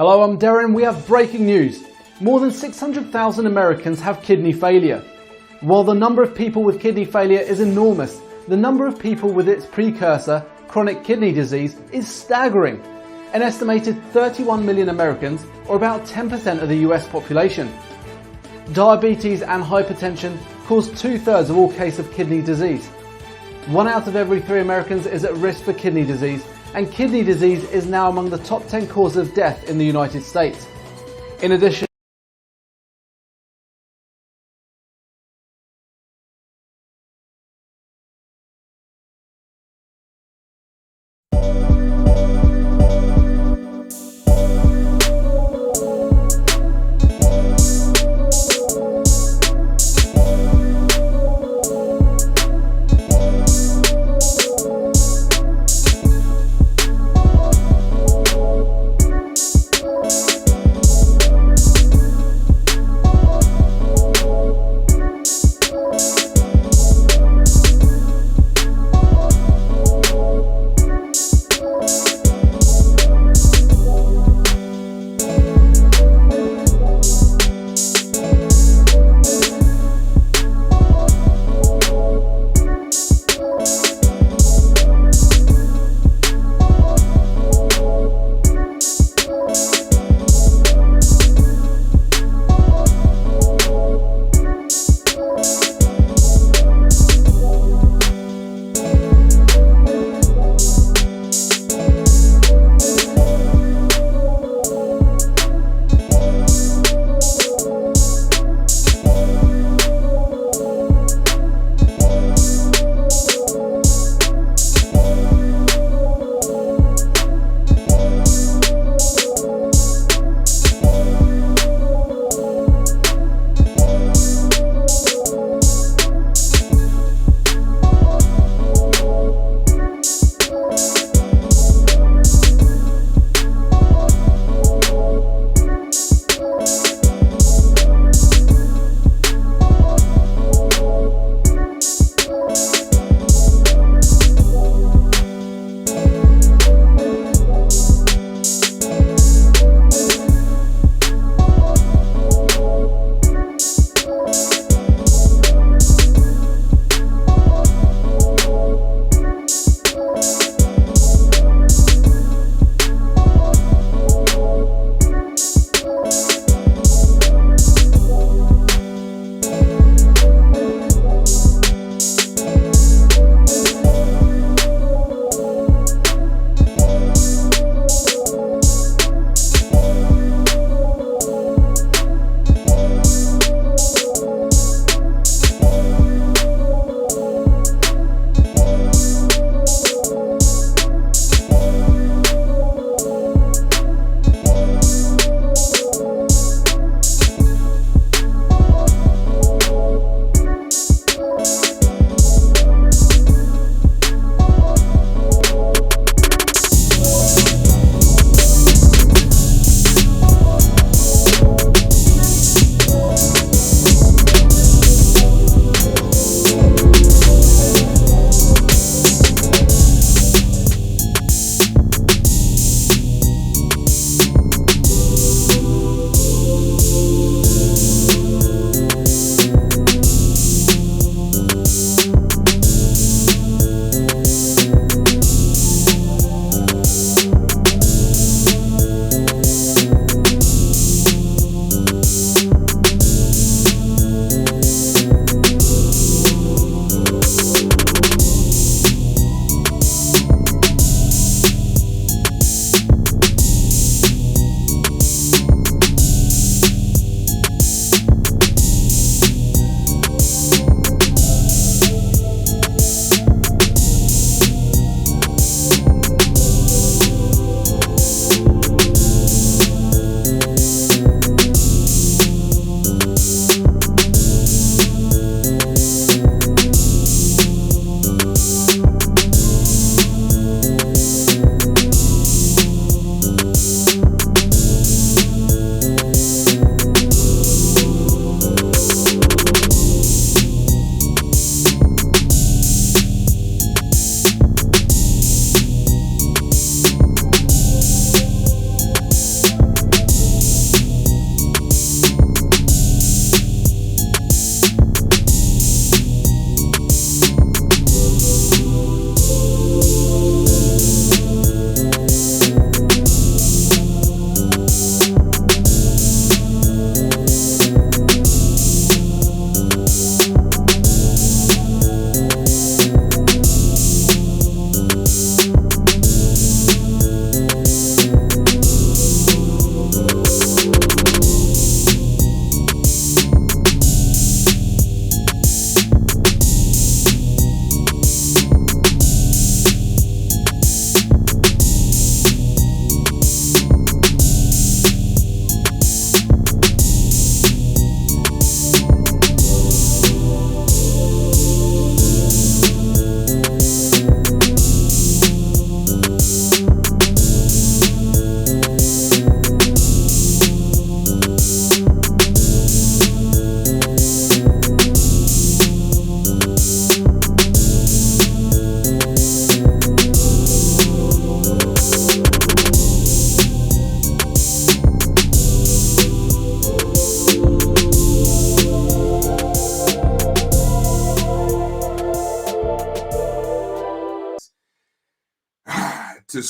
Hello, I'm Darren. We have breaking news. More than 600,000 Americans have kidney failure. While the number of people with kidney failure is enormous, the number of people with its precursor, chronic kidney disease, is staggering. An estimated 31 million Americans, or about 10% of the US population. Diabetes and hypertension cause 2/3 of all cases of kidney disease. 1 out of every 3 Americans is at risk for kidney disease, and kidney disease is now among the top 10 causes of death in the United States. In addition,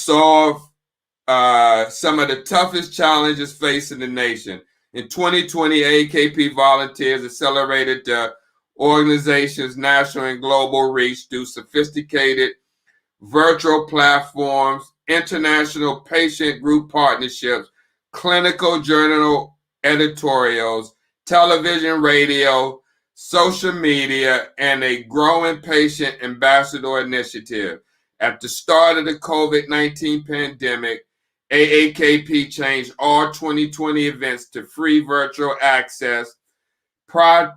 solve some of the toughest challenges facing the nation. In 2020, AAKP volunteers accelerated the organization's national and global reach through sophisticated virtual platforms, international patient group partnerships, clinical journal editorials, television, radio, social media, and a growing patient ambassador initiative. At the start of the COVID-19 pandemic, AAKP changed all 2020 events to free virtual access, prioritize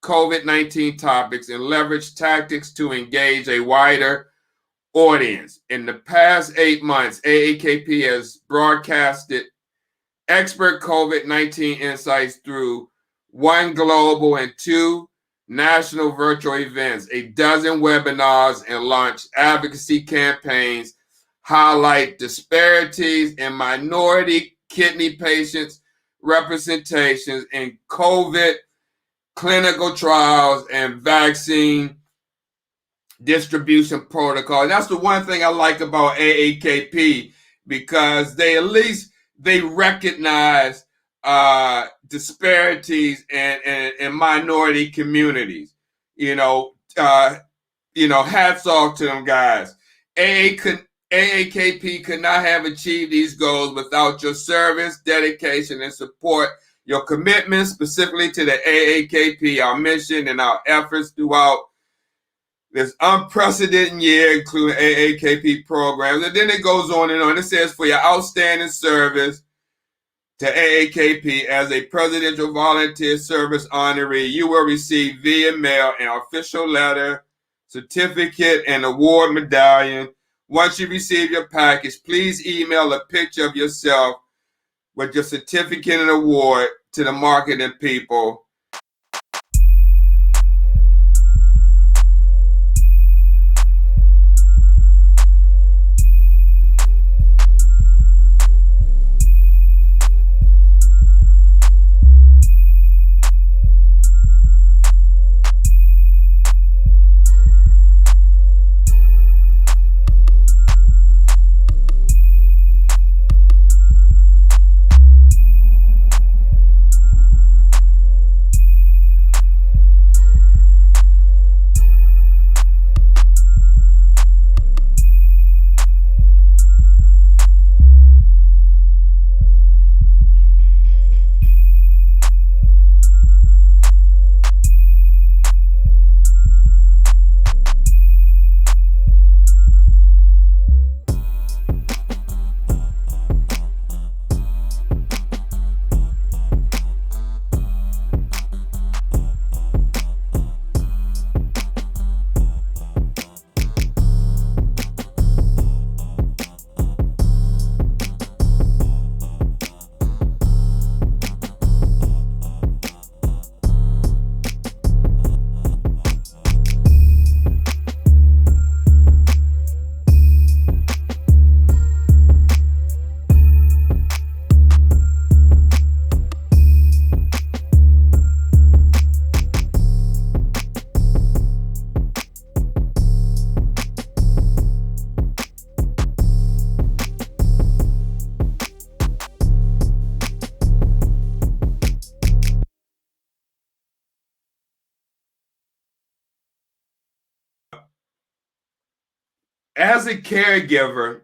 COVID-19 topics, and leverage tactics to engage a wider audience. In the past 8 months, AAKP has broadcasted expert COVID-19 insights through 1 global and 2 national virtual events, a dozen webinars, and launched advocacy campaigns highlight disparities in minority kidney patients' representations in COVID clinical trials and vaccine distribution protocol. And that's the one thing I like about AAKP, because they recognize disparities in minority communities. Hats off to them guys. AAKP could not have achieved these goals without your service, dedication, and support. Your commitment specifically to the AAKP, our mission, and our efforts throughout this unprecedented year, including AAKP programs. And then it goes on and on. It says, for your outstanding service to AAKP as a Presidential Volunteer Service honoree, you will receive via mail an official letter, certificate, and award medallion. Once you receive your package, please email a picture of yourself with your certificate and award to the marketing people. As a caregiver,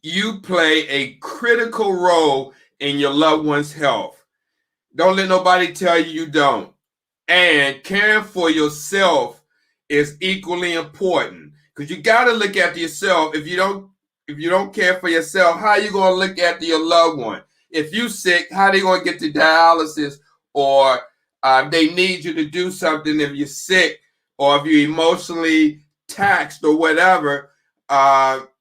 you play a critical role in your loved one's health. Don't let nobody tell you don't. And caring for yourself is equally important, because you got to look after yourself. If you don't care for yourself, how are you going to look after your loved one? If you sick, how are they going to get to dialysis, or they need you to do something if you're sick, or if you're emotionally taxed or whatever?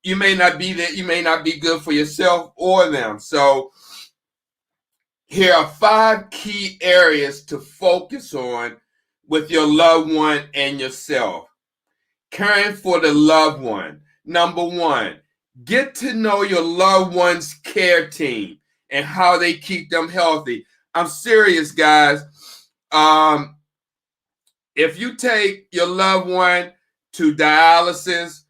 You may not be there. You may not be good for yourself or them. So here are 5 key areas to focus on with your loved one and yourself. Caring for the loved one. Number 1, get to know your loved one's care team and how they keep them healthy. I'm serious, guys. If you take your loved one to dialysis,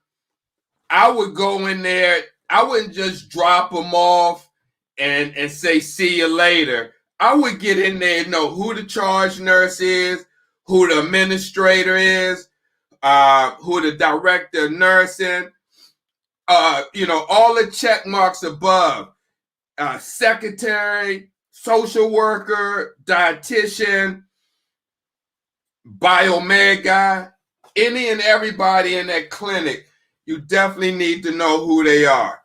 I would go in there. I wouldn't just drop them off and say, see you later. I would get in there and know who the charge nurse is, who the administrator is, who the director of nursing, all the check marks above, secretary, social worker, dietitian, biomed guy, any and everybody in that clinic, you definitely need to know who they are.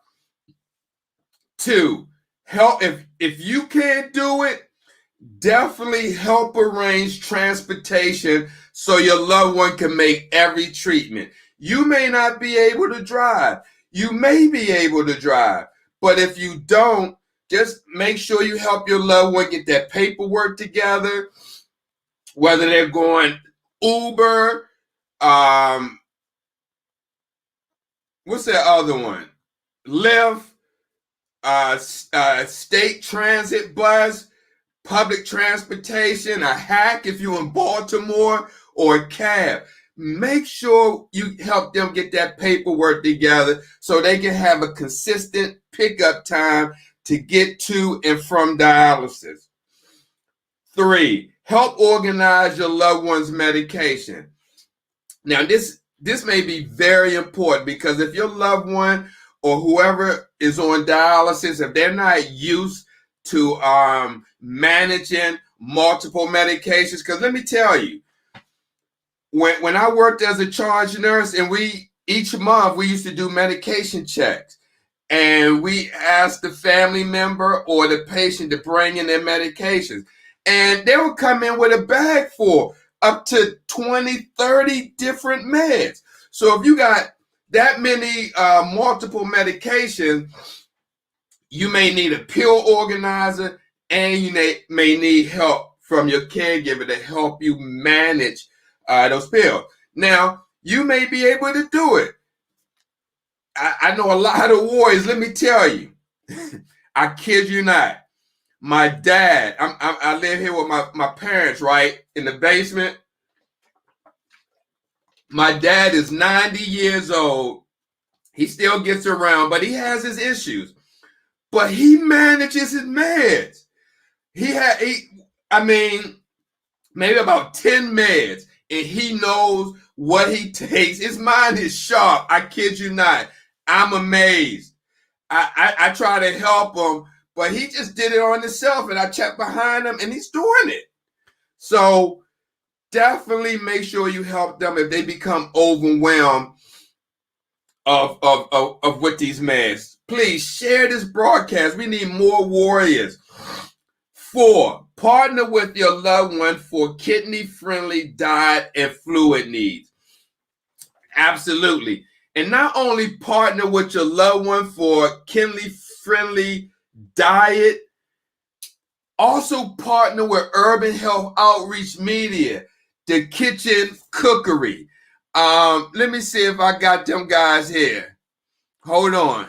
2, help if you can't do it, definitely help arrange transportation so your loved one can make every treatment. You may not be able to drive. You may be able to drive, but if you don't, just make sure you help your loved one get that paperwork together, whether they're going Uber, what's that other one? Lyft, state transit bus, public transportation, a hack if you're in Baltimore, or a cab. Make sure you help them get that paperwork together so they can have a consistent pickup time to get to and from dialysis. 3, help organize your loved one's medication. Now, this may be very important because if your loved one or whoever is on dialysis, if they're not used to managing multiple medications, because let me tell you, when I worked as a charge nurse, and each month we used to do medication checks, and we asked the family member or the patient to bring in their medications, and they would come in with a bag full up to 20, 30 different meds. So if you got that many multiple medications, you may need a pill organizer, and you may need help from your caregiver to help you manage those pills. Now, you may be able to do it. I know a lot of warriors, let me tell you. I kid you not. My dad, I live here with my parents, right, in the basement. My dad is 90 years old. He still gets around, but he has his issues. But he manages his meds. Maybe about 10 meds, and he knows what he takes. His mind is sharp. I kid you not. I'm amazed. I try to help him, but he just did it on himself, and I checked behind him, and he's doing it. So definitely make sure you help them if they become overwhelmed of with these meds. Please share this broadcast. We need more warriors. 4, partner with your loved one for kidney-friendly diet and fluid needs. Absolutely. And not only partner with your loved one for kidney-friendly diet, also partner with Urban Health Outreach Media, the Kitchen Cookery. Let me see if I got them guys here. Hold on.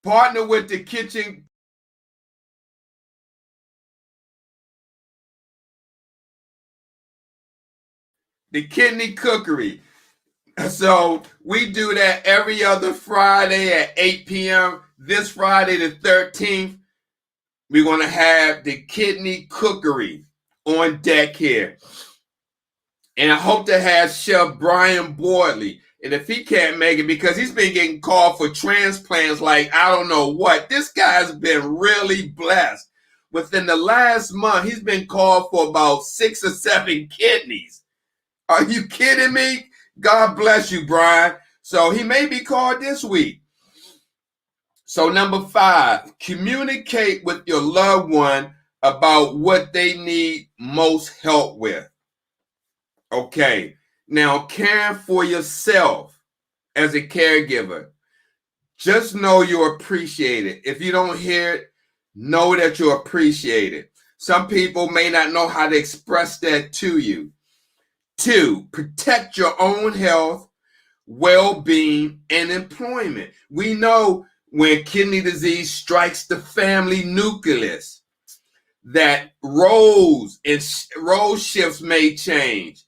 Partner with the Kitchen. The Kidney Cookery. So we do that every other Friday at 8 p.m. This Friday, the 13th, we're going to have the Kidney Cookery on deck here. And I hope to have Chef Brian Boydley. And if he can't make it, because he's been getting called for transplants like I don't know what, this guy's been really blessed. Within the last month, he's been called for about 6 or 7 kidneys. Are you kidding me? God bless you, Brian. So he may be called this week. So number 5, communicate with your loved one about what they need most help with. Okay. Now, caring for yourself as a caregiver, just know you're appreciated. If you don't hear it, know that you're appreciated. Some people may not know how to express that to you. 2, protect your own health, well-being, and employment. We know when kidney disease strikes the family nucleus that role shifts may change.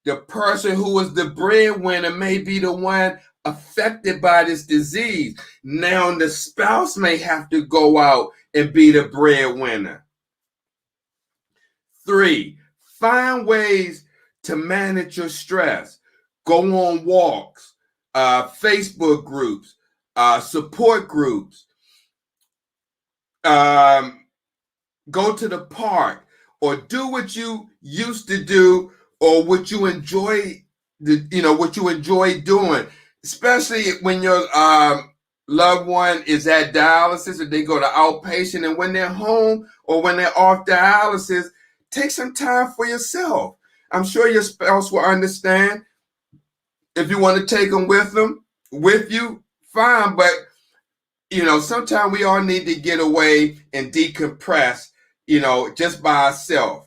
the person who was the breadwinner may be the one affected by this disease. Now the spouse may have to go out and be the breadwinner. 3, find ways to manage your stress. Go on walks, Facebook groups, support groups. Go to the park, or do what you used to do, or what you enjoy, what you enjoy doing, especially when your loved one is at dialysis or they go to outpatient, and when they're home or when they're off dialysis, take some time for yourself. I'm sure your spouse will understand. If you want to take them with you, fine. But sometimes we all need to get away and decompress, just by ourselves.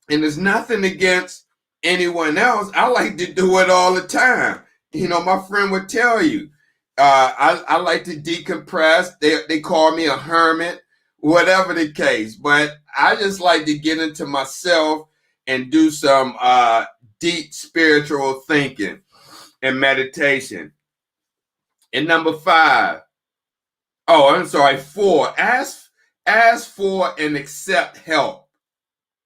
And there's nothing against anyone else. I like to do it all the time. My friend would tell you, I like to decompress. They call me a hermit, whatever the case. But I just like to get into myself and do some deep spiritual thinking and meditation. And number 5, I'm sorry, 4, ask for and accept help.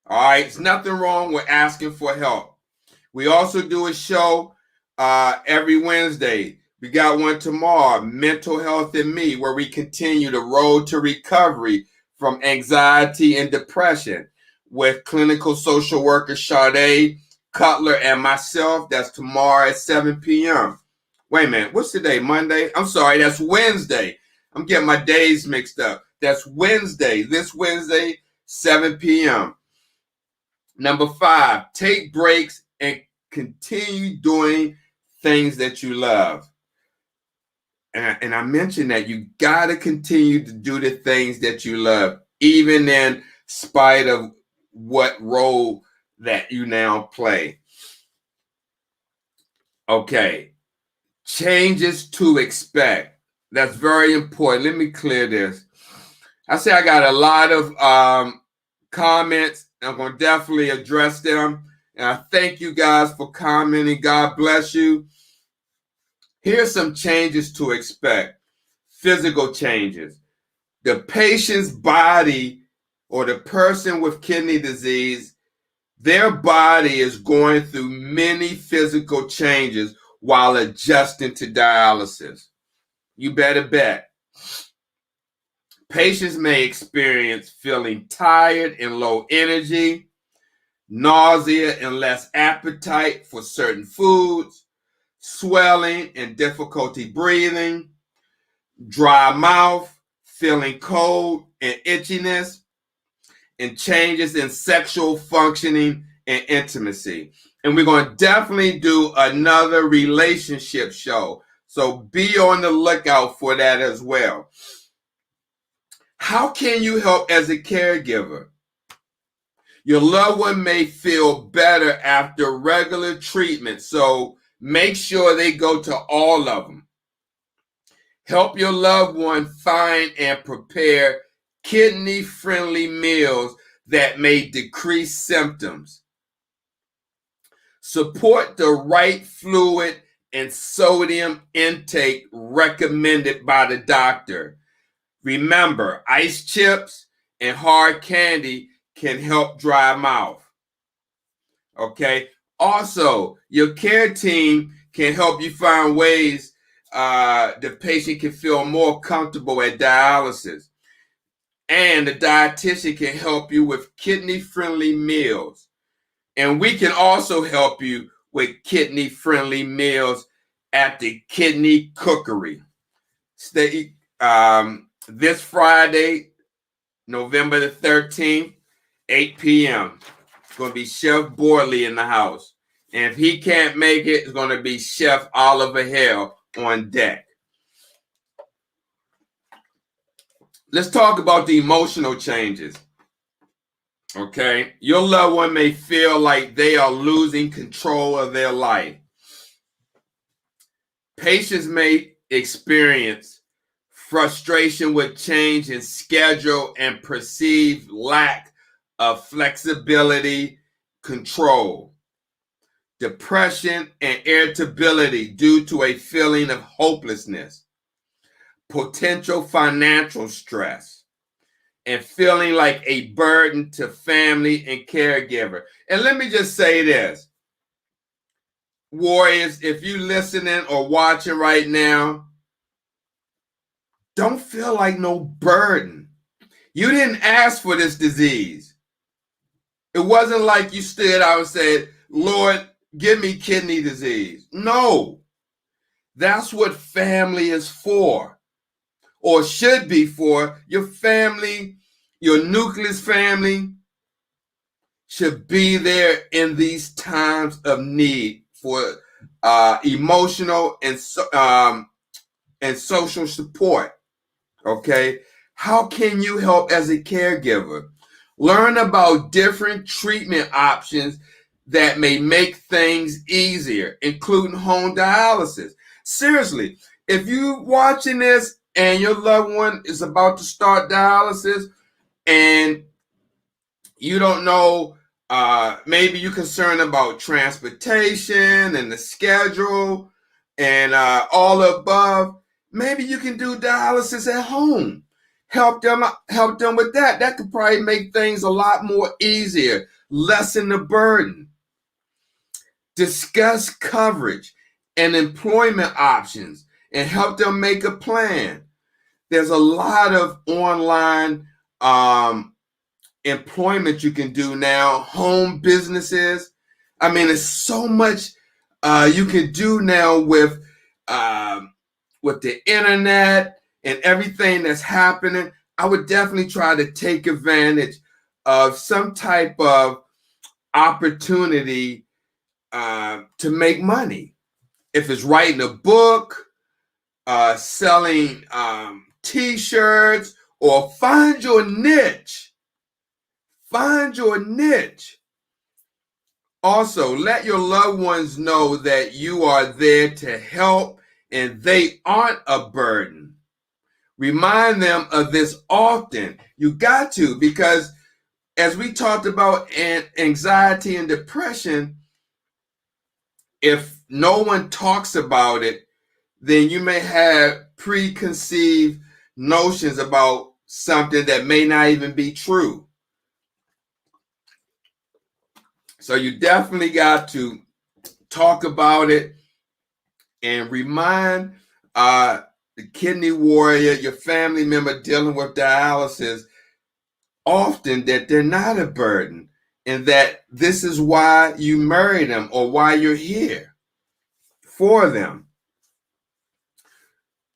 All right, there's nothing wrong with asking for help. We also do a show every Wednesday. We got one tomorrow, Mental Health and Me, where we continue the road to recovery from anxiety and depression with clinical social worker Sade Cutler and myself. That's tomorrow at 7 p.m. Wait a minute, what's today? Monday? I'm sorry, that's Wednesday. I'm getting my days mixed up. That's Wednesday, this Wednesday, 7 p.m. Number 5, take breaks and continue doing things that you love. And I mentioned that you got to continue to do the things that you love, even in spite of what role that you now play. Okay, changes to expect. That's very important. Let me clear this. I say I got a lot of comments. I'm going to definitely address them. And I thank you guys for commenting. God bless you. Here's some changes to expect. Physical changes. The patient's body, or the person with kidney disease, their body is going through many physical changes while adjusting to dialysis. You better bet. Patients may experience feeling tired and low energy, nausea and less appetite for certain foods, swelling and difficulty breathing, dry mouth, feeling cold and itchiness, and changes in sexual functioning and intimacy. And we're going to definitely do another relationship show. So be on the lookout for that as well. How can you help as a caregiver? Your loved one may feel better after regular treatment, so make sure they go to all of them. Help your loved one find and prepare kidney-friendly meals that may decrease symptoms. Support the right fluid and sodium intake recommended by the doctor. Remember, ice chips and hard candy can help dry mouth. Okay. Also, your care team can help you find ways the patient can feel more comfortable at dialysis. And the dietitian can help you with kidney-friendly meals. And we can also help you with kidney-friendly meals at the Kidney Cookery. Stay this Friday, November the 13th, 8 p.m. It's going to be Chef Borley in the house. And if he can't make it, it's going to be Chef Oliver Hale on deck. Let's talk about the emotional changes. Okay, your loved one may feel like they are losing control of their life. Patients may experience frustration with change in schedule and perceived lack of flexibility, control. depression, and irritability due to a feeling of hopelessness, potential financial stress, and feeling like a burden to family and caregiver. And let me just say this, warriors, if you listening or watching right now, don't feel like no burden. You didn't ask for this disease. It wasn't like you stood out and said, Lord, give me kidney disease. No, that's what family is for, or should be for. Your family, your nucleus family, should be there in these times of need for emotional and social support. Okay, how can you help as a caregiver? Learn about different treatment options that may make things easier, including home dialysis. Seriously, if you're watching this and your loved one is about to start dialysis and you don't know, maybe you're concerned about transportation and the schedule and all the above, maybe you can do dialysis at home. Help them with that. That could probably make things a lot more easier, lessen the burden. Discuss coverage and employment options and help them make a plan. There's a lot of online employment you can do now, home businesses. I mean, there's so much you can do now with the internet and everything that's happening. I would definitely try to take advantage of some type of opportunity to make money. If it's writing a book, selling t-shirts, or find your niche. Find your niche. Also, let your loved ones know that you are there to help and they aren't a burden. Remind them of this often. You got to, because as we talked about anxiety and depression, if no one talks about it, then you may have preconceived notions about something that may not even be true. So you definitely got to talk about it and remind the kidney warrior, your family member dealing with dialysis, often that they're not a burden and that this is why you marry them or why you're here for them.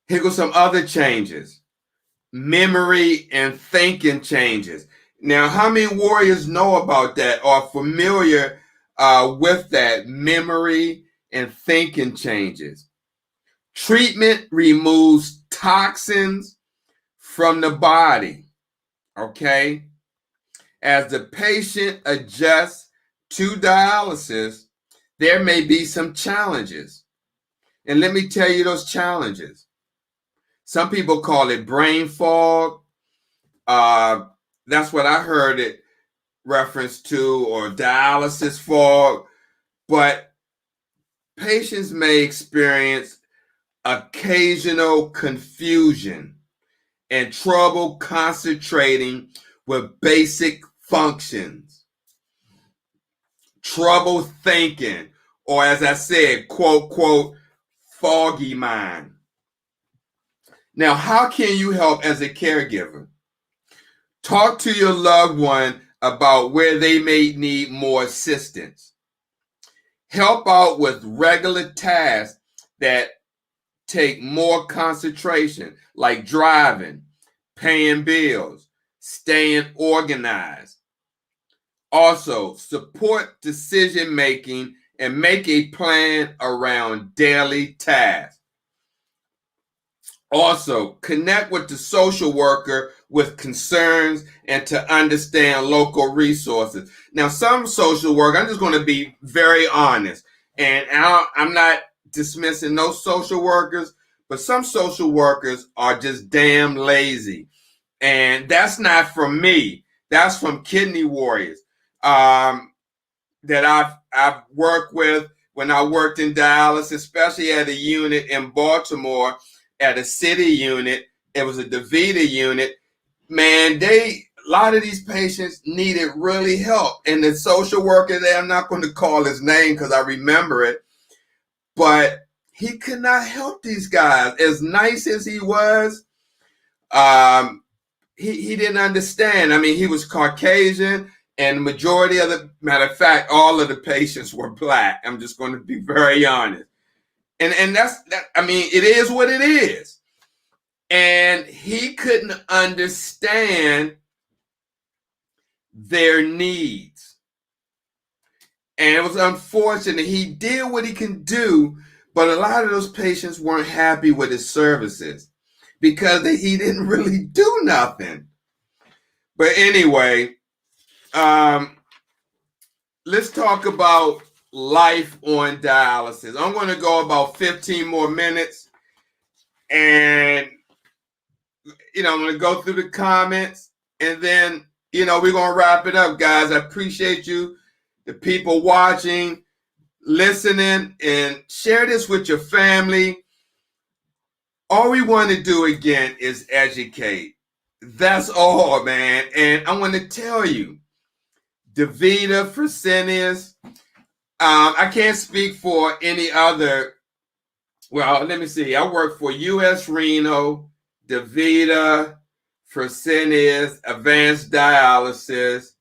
Here go some other changes. Memory and thinking changes. Now, how many warriors know about that or are familiar with that? Memory and thinking changes. Treatment removes toxins from the body, okay? As the patient adjusts to dialysis, there may be some challenges. And let me tell you those challenges. Some people call it brain fog. That's what I heard it referenced to, or dialysis fog. But patients may experience occasional confusion and trouble concentrating with basic functions, trouble thinking, or as I said, quote, quote, foggy mind. Now, how can you help as a caregiver? Talk to your loved one about where they may need more assistance. Help out with regular tasks that take more concentration, like driving, paying bills, staying organized. Also, support decision making and make a plan around daily tasks. Also, connect with the social worker with concerns and to understand local resources. Now, some social work, I'm just going to be very honest, and I'm not dismissing those social workers, but some social workers are just damn lazy. And that's not from me. That's from kidney warriors that I've worked with when I worked in dialysis, especially at a unit in Baltimore, at a city unit. It was a DaVita unit. Man, a lot of these patients needed really help. And the social worker there, I'm not going to call his name because I remember it, but he could not help these guys. As nice as he was, he didn't understand. I mean, he was Caucasian, and the majority of the, matter of fact, all of the patients were black. I'm just going to be very honest. And that's that. I mean, it is what it is. And he couldn't understand their needs. And it was unfortunate. He did what he can do, but a lot of those patients weren't happy with his services because he didn't really do nothing. But anyway, let's talk about life on dialysis. I'm going to go about 15 more minutes, and I'm going to go through the comments, and then we're going to wrap it up, guys. I appreciate you, the people watching, listening, and share this with your family. All we want to do again is educate. That's all, man. And I want to tell you, DaVita, Fresenius, I can't speak for any other. Well, let me see. I work for US Renal, DaVita, Fresenius, Advanced Dialysis,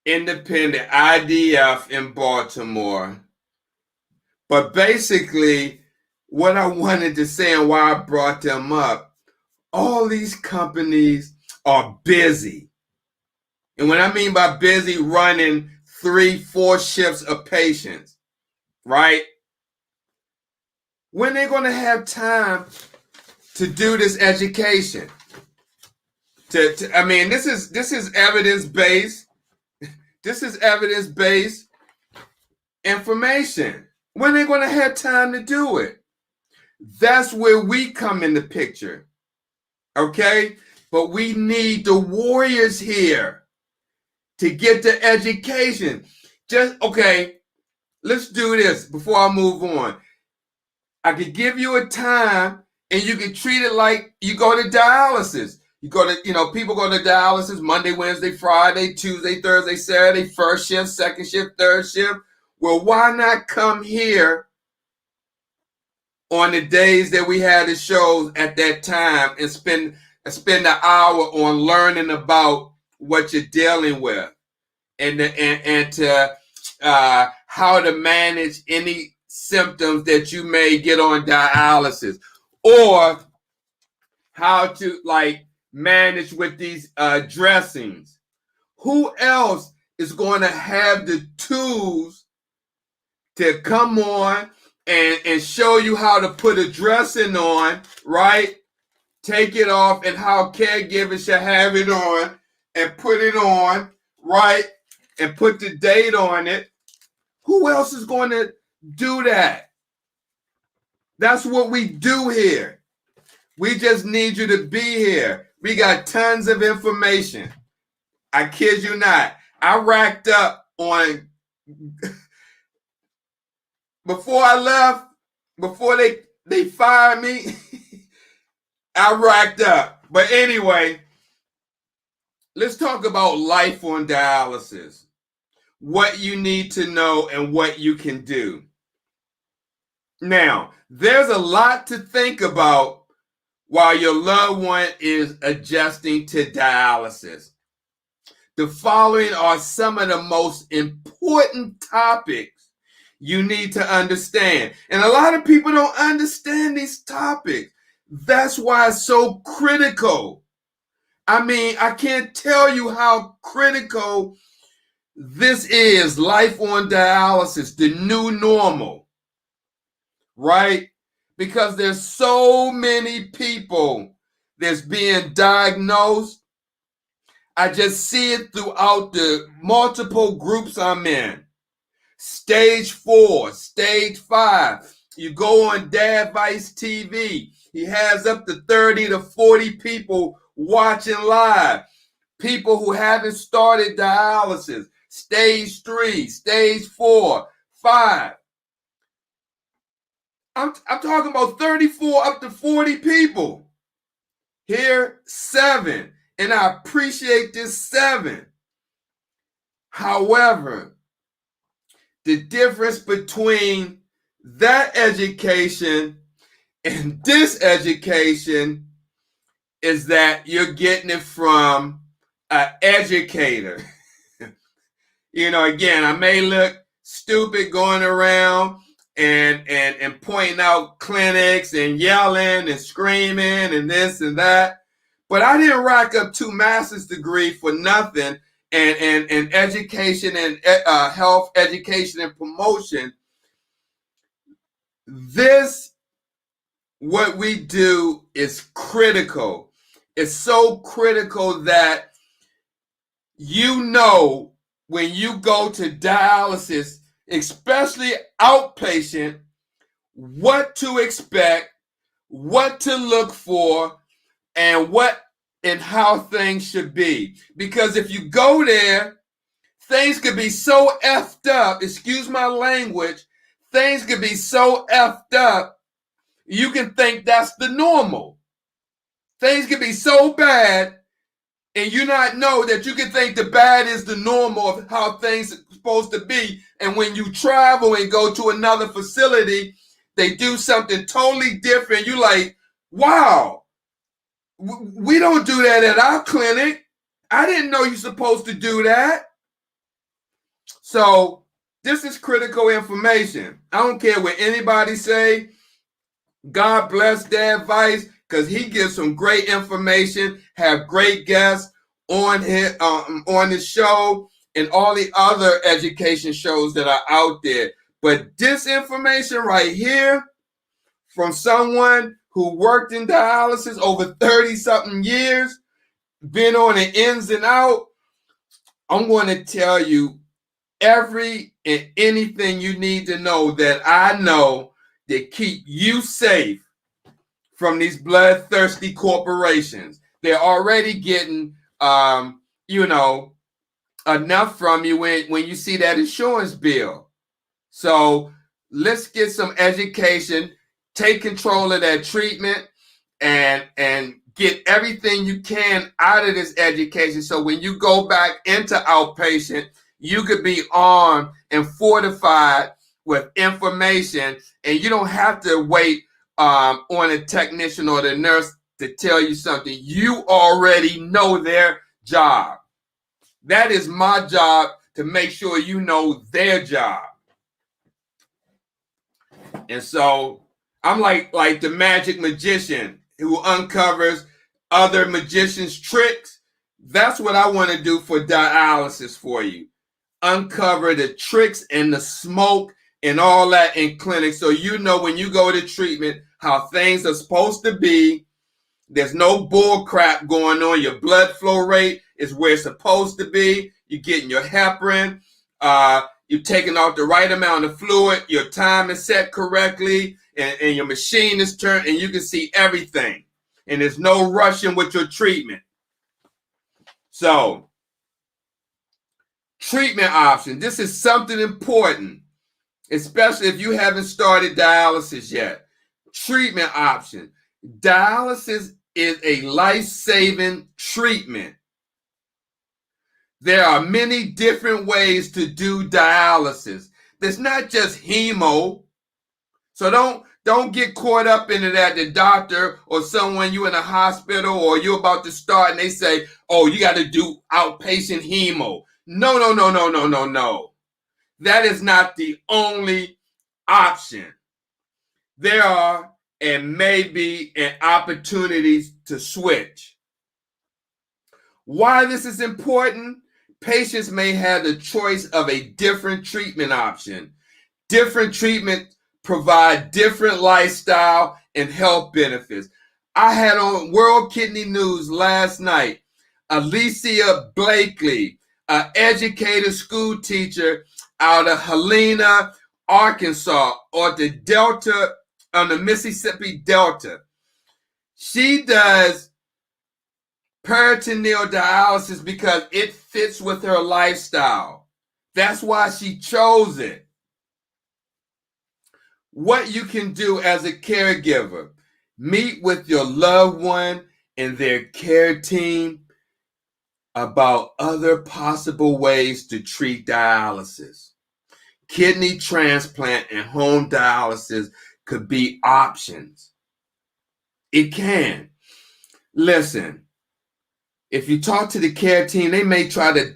Independent, IDF in Baltimore. But basically, what I wanted to say and why I brought them up, all these companies are busy. And when I mean by busy, running 3-4 shifts of patients, right? When they're going to have time to do this education? I mean, this is evidence-based. This is evidence-based information. When they're going to have time to do it? That's where we come in the picture. Okay? But we need the warriors here to get the education. Okay, let's do this before I move on. I could give you a time and you can treat it like you go to dialysis. You go to, people go to dialysis Monday, Wednesday, Friday, Tuesday, Thursday, Saturday, first shift, second shift, third shift. Well, why not come here on the days that we had the shows at that time and spend an hour on learning about what you're dealing with and to how to manage any symptoms that you may get on dialysis, or how to manage with these dressings. Who else is going to have the tools to come on and show you how to put a dressing on, right? Take it off, and how caregivers should have it on and put it on, right? And put the date on it. Who else is going to do that? That's what we do here. We just need you to be here. We got tons of information. I kid you not. I racked up on, before I left, before they fired me, I racked up. But anyway, let's talk about life on dialysis. What you need to know and what you can do. Now, there's a lot to think about while your loved one is adjusting to dialysis. The following are some of the most important topics you need to understand. And a lot of people don't understand these topics. That's why it's so critical. I mean, I can't tell you how critical this is, life on dialysis, the new normal, right? Because there's so many people that's being diagnosed. I just see it throughout the multiple groups I'm in. Stage 4, stage 5. You go on Dad Vice TV. He has up to 30 to 40 people watching live. People who haven't started dialysis. stage 3, stage 4, 5. I'm talking about 34 up to 40 people. Here, 7. And I appreciate this 7. However, the difference between that education and this education is that you're getting it from an educator. Again, I may look stupid going around and pointing out clinics and yelling and screaming and this and that. But I didn't rack up 2 master's degrees for nothing. And education and health education and promotion. What we do is critical. It's so critical that when you go to dialysis, especially outpatient, what to expect, what to look for, and how things should be. Because if you go there, things could be so effed up, excuse my language, things could be so effed up, you can think that's the normal. Things can be so bad, and you not know that you can think the bad is the normal of how things are supposed to be. And when you travel and go to another facility, they do something totally different. You like, wow, we don't do that at our clinic. I didn't know you're supposed to do that. So this is critical information. I don't care what anybody say. God bless their advice, because he gives some great information, have great guests on his show and all the other education shows that are out there. But this information right here from someone who worked in dialysis over 30-something years, been on the ins and out, I'm going to tell you every and anything you need to know that I know that keep you safe from these bloodthirsty corporations. They're already getting, enough from you when you see that insurance bill. So let's get some education, take control of that treatment, and get everything you can out of this education. So when you go back into outpatient, you could be armed and fortified with information, and you don't have to wait on a technician or the nurse to tell you something. You already know their job. That is my job, to make sure you know their job. And so I'm like the magic magician who uncovers other magicians' tricks. That's what I want to do for dialysis for you. Uncover the tricks and the smoke and all that in clinics, so you know when you go to treatment how things are supposed to be. There's no bull crap going on. Your blood flow rate is where it's supposed to be. You're getting your heparin. You're taking off the right amount of fluid. Your time is set correctly, and your machine is turned, and you can see everything. And there's no rushing with your treatment. So, treatment option. This is something important, especially if you haven't started dialysis yet. Treatment option. Dialysis is a life-saving treatment. There are many different ways to do dialysis. There's not just hemo. So don't get caught up into that. The doctor or someone, you in a hospital or you're about to start, and they say, oh, you got to do outpatient hemo. No. That is not the only option. There are and may be an opportunities to switch. Why this is important? Patients may have the choice of a different treatment option. Different treatments provide different lifestyle and health benefits. I had on World Kidney News last night, Alicia Blakely, an educator, school teacher out of Helena, Arkansas, or the Delta, on the Mississippi Delta. She does peritoneal dialysis because it fits with her lifestyle. That's why she chose it. What you can do as a caregiver, meet with your loved one and their care team about other possible ways to treat dialysis. Kidney transplant and home dialysis could be options. It can. Listen, if you talk to the care team, they may try to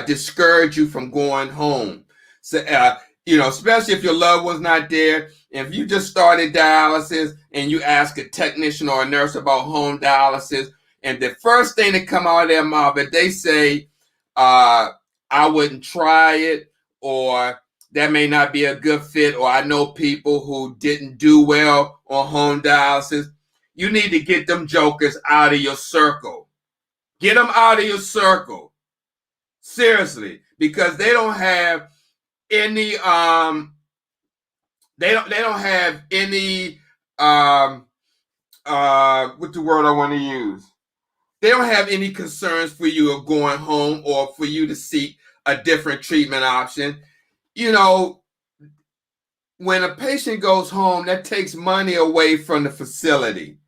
discourage you from going home. So, especially if your loved one's not there. If you just started dialysis and you ask a technician or a nurse about home dialysis, and the first thing that come out of their mouth, if they say, I wouldn't try it, or that may not be a good fit, or I know people who didn't do well on home dialysis, you need to get them jokers out of your circle. Get them out of your circle. Seriously, because they don't have any they don't have any what's the word I want to use? They don't have any concerns for you of going home or for you to seek a different treatment option. You know, when a patient goes home, that takes money away from the facility.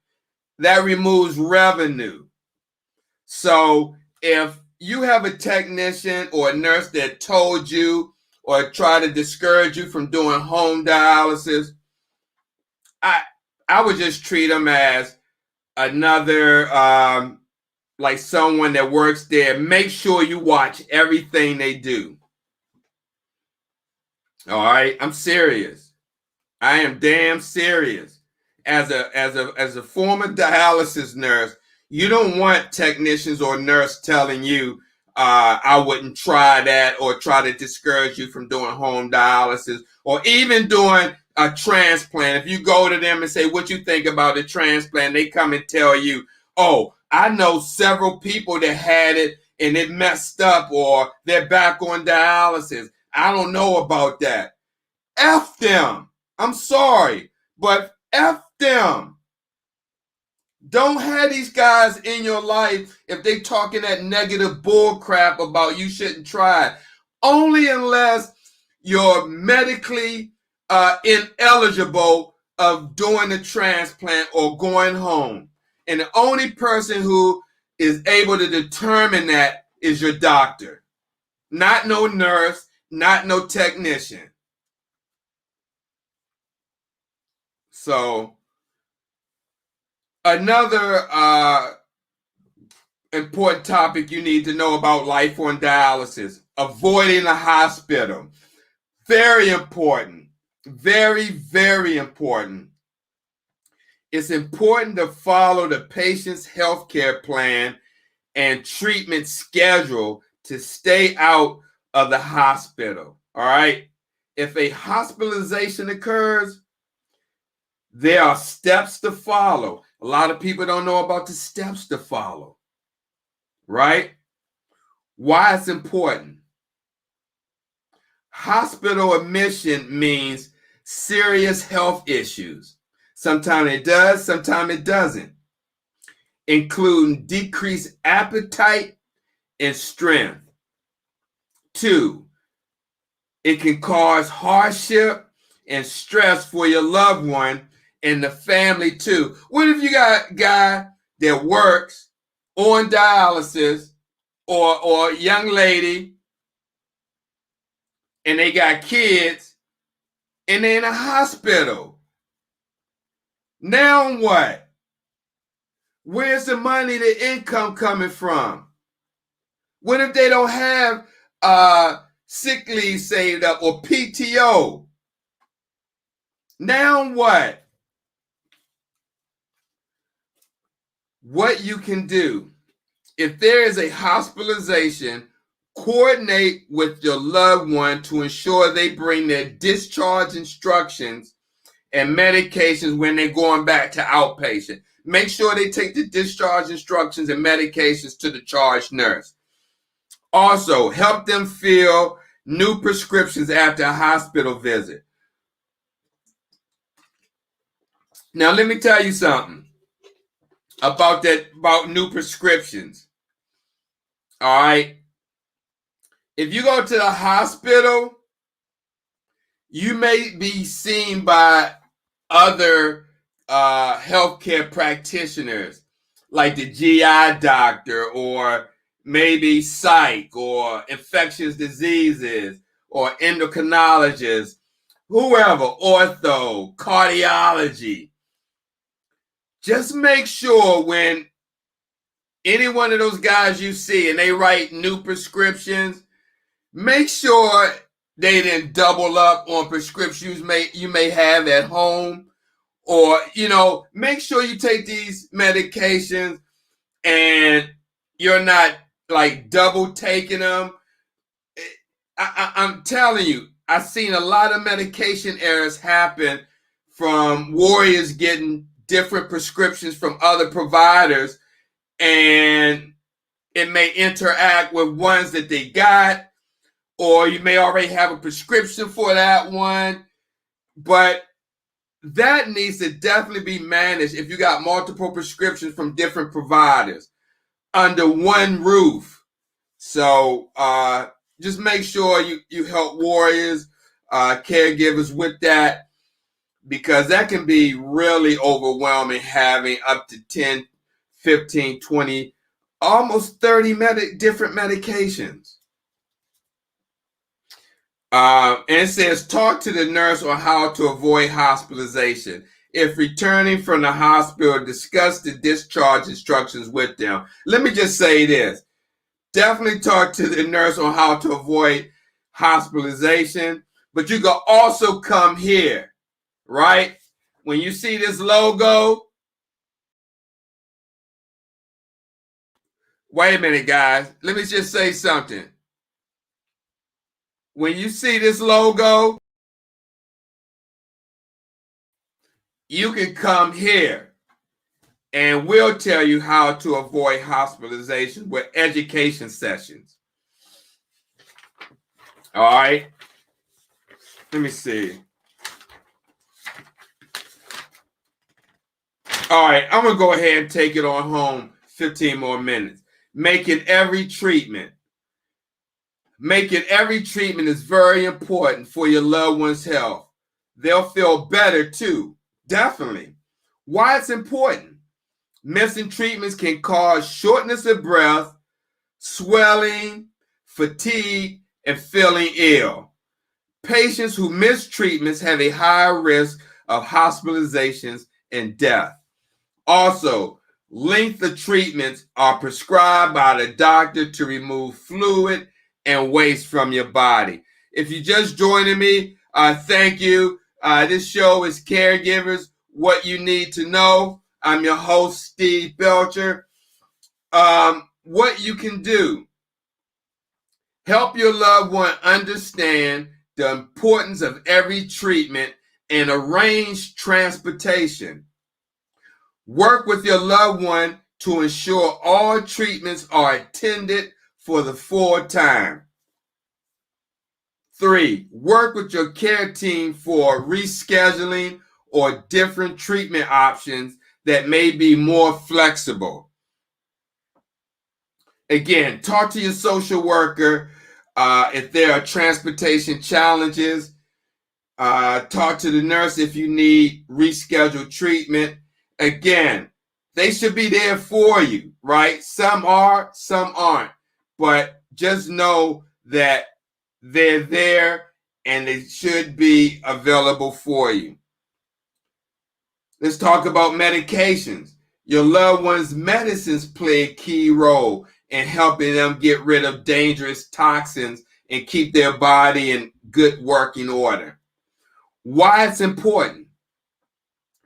That removes revenue. So if you have a technician or a nurse that told you or tried to discourage you from doing home dialysis, I would just treat them as another like someone that works there. Make sure you watch everything they do. All right, I'm serious. I am damn serious. As a former dialysis nurse, you don't want technicians or nurse telling you I wouldn't try that, or try to discourage you from doing home dialysis or even doing a transplant. If you go to them and say, what you think about a transplant, they come and tell you, oh, I know several people that had it and it messed up, or they're back on dialysis. I don't know about that. F them. I'm sorry, but F them. Don't have these guys in your life if they talking that negative bull crap about you shouldn't try it. Only unless you're medically ineligible of doing a transplant or going home. And the only person who is able to determine that is your doctor. Not no nurse, not no technician. So another important topic you need to know about life on dialysis: avoiding the hospital. Very important. Very, very important. It's important to follow the patient's healthcare plan and treatment schedule to stay out of the hospital. All right. If a hospitalization occurs, there are steps to follow. A lot of people don't know about the steps to follow. Right? Why it's important. Hospital admission means serious health issues. Sometimes it does, sometimes it doesn't, including decreased appetite and strength. 2, it can cause hardship and stress for your loved one and the family too. What if you got a guy that works on dialysis, or a young lady, and they got kids and they're in a hospital? Now what? Where's the money, the income coming from? What if they don't have sick leave saved up or PTO? Now what? What you can do, if there is a hospitalization, coordinate with your loved one to ensure they bring their discharge instructions and medications when they're going back to outpatient. Make sure they take the discharge instructions and medications to the charge nurse. Also, help them fill new prescriptions after a hospital visit. Now, let me tell you something about new prescriptions. All right. If you go to the hospital, you may be seen by other healthcare practitioners, like the GI doctor, or maybe psych, or infectious diseases, or endocrinologist, whoever, ortho, cardiology. Just make sure when any one of those guys you see and they write new prescriptions, make sure they didn't double up on prescriptions you may have at home, or make sure you take these medications and you're not like double taking them. I'm telling you, I've seen a lot of medication errors happen from warriors getting different prescriptions from other providers, and it may interact with ones that they got, or you may already have a prescription for that one. But that needs to definitely be managed if you got multiple prescriptions from different providers under one roof. So just make sure you help warriors, caregivers with that, because that can be really overwhelming, having up to 10, 15, 20, almost 30 different medications. And it says, talk to the nurse on how to avoid hospitalization. If returning from the hospital, discuss the discharge instructions with them. Let me just say this. Definitely talk to the nurse on how to avoid hospitalization. But you can also come here, right? When you see this logo, wait a minute, guys. Let me just say something. When you see this logo, you can come here and we'll tell you how to avoid hospitalization with education sessions. All right. Let me see. All right. I'm going to go ahead and take it on home 15 more minutes. Making every treatment is very important for your loved one's health. They'll feel better too. Definitely. Why it's important? Missing treatments can cause shortness of breath, swelling, fatigue, and feeling ill. Patients who miss treatments have a higher risk of hospitalizations and death. Also, length of treatments are prescribed by the doctor to remove fluid and waste from your body. If you're just joining me, thank you. This show is Caregivers, What You Need to Know. I'm your host, Steve Belcher. What you can do: help your loved one understand the importance of every treatment and arrange transportation. Work with your loved one to ensure all treatments are attended for the full time. 3, work with your care team for rescheduling or different treatment options that may be more flexible. Again, talk to your social worker if there are transportation challenges. Talk to the nurse if you need rescheduled treatment. Again, they should be there for you, right? Some are, some aren't. But just know that they're there and they should be available for you. Let's talk about medications. Your loved one's medicines play a key role in helping them get rid of dangerous toxins and keep their body in good working order. Why it's important: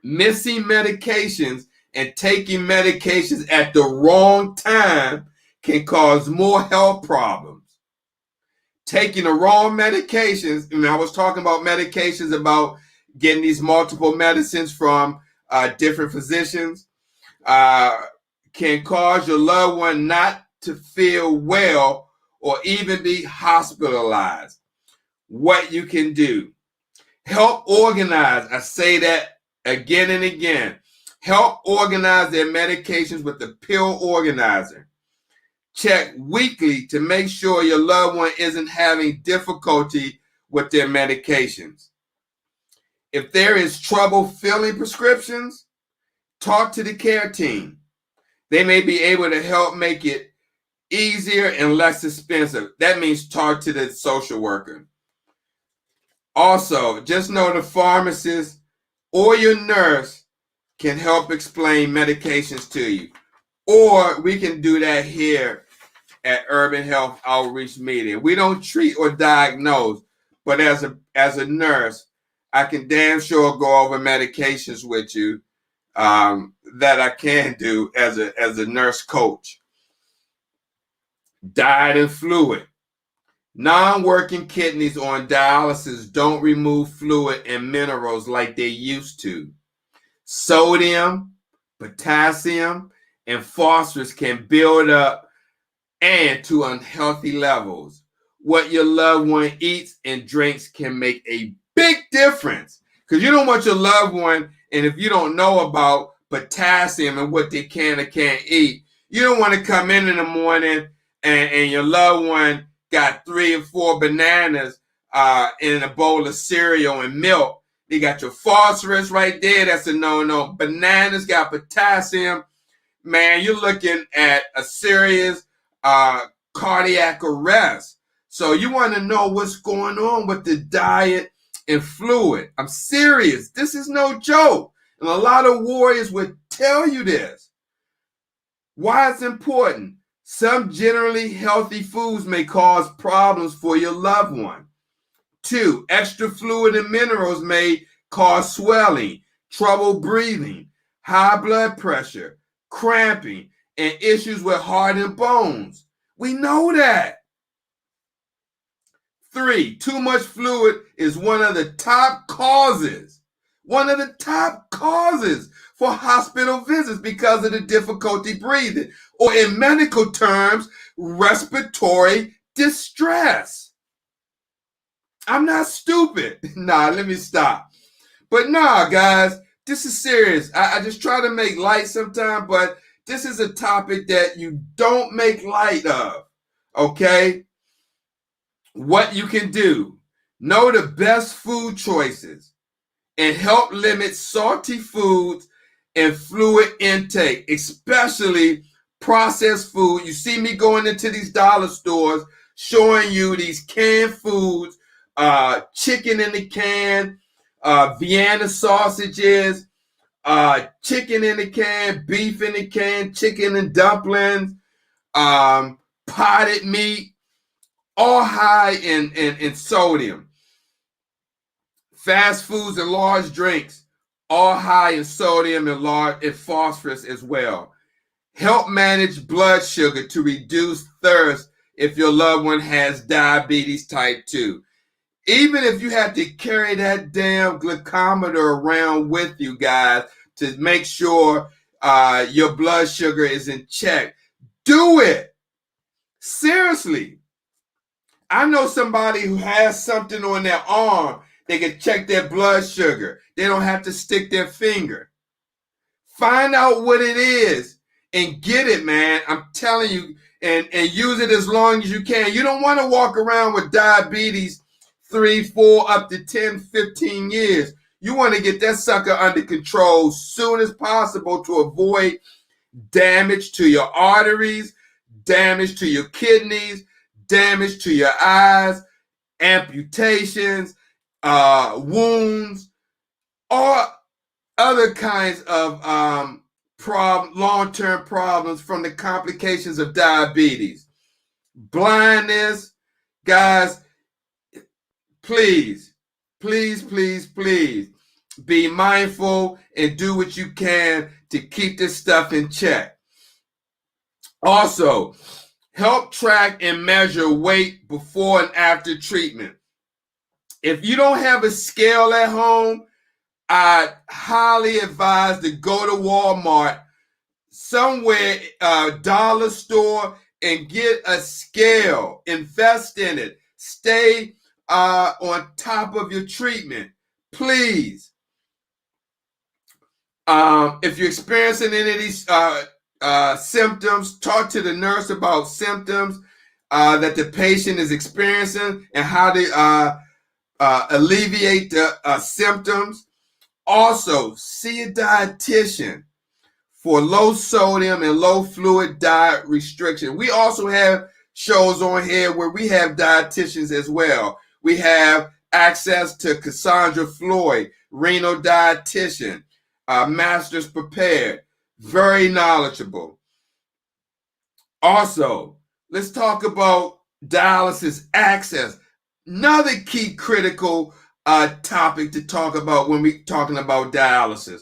missing medications and taking medications at the wrong time can cause more health problems. Taking the wrong medications, and I was talking about medications, about getting these multiple medicines from different physicians, can cause your loved one not to feel well or even be hospitalized. What you can do: help organize. I say that again and again. Help organize their medications with the pill organizer. check weekly to make sure your loved one isn't having difficulty with their medications. If there is trouble filling prescriptions, talk to the care team. They may be able to help make it easier and less expensive. That means talk to the social worker. Also, just know the pharmacist or your nurse can help explain medications to you. Or we can do that here at Urban Health Outreach Meeting. We don't treat or diagnose, but as a nurse, I can damn sure go over medications with you that I can do as a nurse coach. Diet and fluid. Non-working kidneys on dialysis don't remove fluid and minerals like they used to. Sodium, potassium, and phosphorus can build up and to unhealthy levels. What your loved one eats and drinks can make a big difference, because you don't want your loved one, and if you don't know about potassium and what they can or can't eat, you don't want to come in the morning and your loved one got 3 or 4 bananas in a bowl of cereal and milk. They got your phosphorus right there. That's a no-no. Bananas got potassium. Man, you're looking at a serious cardiac arrest. So you want to know what's going on with the diet and fluid. I'm serious. This is no joke. And a lot of warriors would tell you this. Why it's important. Some generally healthy foods may cause problems for your loved one. 2, extra fluid and minerals may cause swelling, trouble breathing, high blood pressure, cramping, and issues with heart and bones. We know that. 3, too much fluid is one of the top causes for hospital visits because of the difficulty breathing, or in medical terms, respiratory distress. I'm not stupid. Nah, let me stop. But nah, guys, this is serious. I just try to make light sometimes, but this is a topic that you don't make light of, okay? What you can do. Know the best food choices and help limit salty foods and fluid intake, especially processed food. You see me going into these dollar stores showing you these canned foods, chicken in the can, Vienna sausages, chicken in the can, beef in the can, chicken and dumplings, potted meat, all high in sodium. Fast foods and large drinks, all high in sodium and large in phosphorus as well. Help manage blood sugar to reduce thirst if your loved one has diabetes type 2. Even if you have to carry that damn glucometer around with you, guys, to make sure your blood sugar is in check, do it. Seriously. I know somebody who has something on their arm. They can check their blood sugar. They don't have to stick their finger. Find out what it is and get it, man. I'm telling you, and use it as long as you can. You don't want to walk around with diabetes 3, 4, up to 10, 15 years. You want to get that sucker under control soon as possible to avoid damage to your arteries, damage to your kidneys, damage to your eyes, amputations, wounds, or other kinds of long-term problems from the complications of diabetes. Blindness. Guys, please be mindful and do what you can to keep this stuff in check. Also, help track and measure weight before and after treatment. If you don't have a scale at home, I highly advise to go to Walmart, somewhere, dollar store, and get a scale. Invest in it. Stay on top of your treatment, please. If you're experiencing any of these symptoms. Talk to the nurse about symptoms that the patient is experiencing and how to alleviate the symptoms. Also, see a dietitian for low sodium and low fluid diet restriction. We also have shows on here where we have dietitians as well. We have access to Cassandra Floyd, renal dietitian, Masters Prepared, very knowledgeable. Also, let's talk about dialysis access. Another key critical topic to talk about when we're talking about dialysis.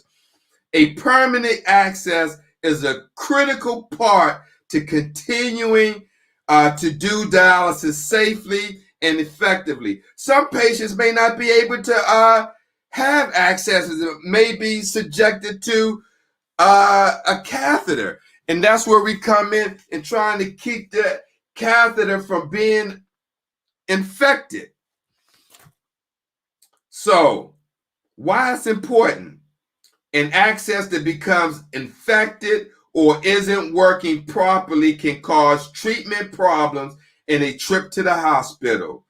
A permanent access is a critical part to continuing to do dialysis safely and effectively. Some patients may not be able to have access, may be subjected to a catheter. And that's where we come in and trying to keep the catheter from being infected. So, why it's important? An access that becomes infected or isn't working properly can cause treatment problems and a trip to the hospital.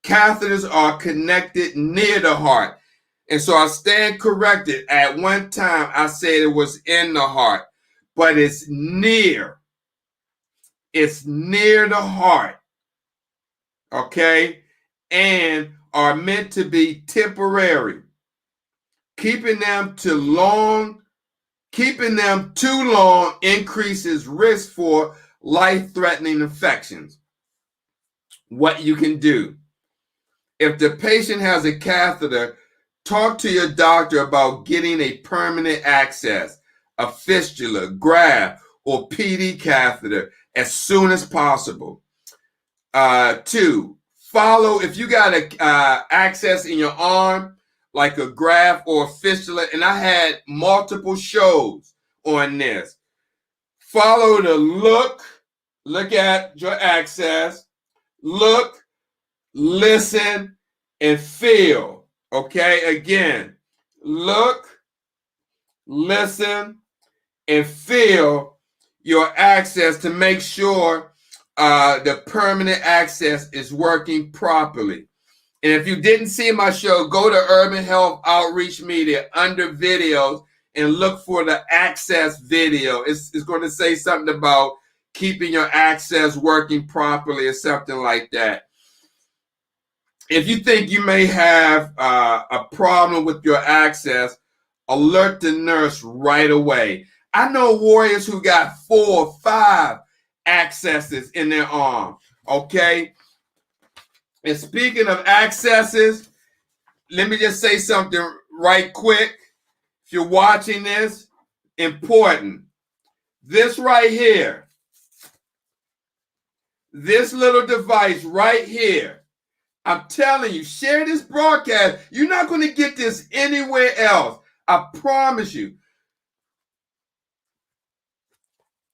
Catheters are connected near the heart. And so I stand corrected. At one time, I said it was in the heart, but it's near. It's near the heart. Okay? And are meant to be temporary. Keeping them too long increases risk for life-threatening infections. What you can do. If the patient has a catheter, talk to your doctor about getting a permanent access, a fistula, graft, or PD catheter as soon as possible. 2, follow if you got a access in your arm, like a graft or a fistula, and I had multiple shows on this. Follow the look at your access, look, listen, and feel. Okay, again, look, listen, and feel your access to make sure the permanent access is working properly. And if you didn't see my show, go to Urban Health Outreach Media under videos and look for the access video. It's going to say something about keeping your access working properly or something like that. If you think you may have a problem with your access, alert the nurse right away. I know warriors who got 4 or 5 accesses in their arm, okay? And speaking of accesses, let me just say something right quick. If you're watching this, important. This right here, this little device right here, I'm telling you, share this broadcast. You're not going to get this anywhere else. I promise you.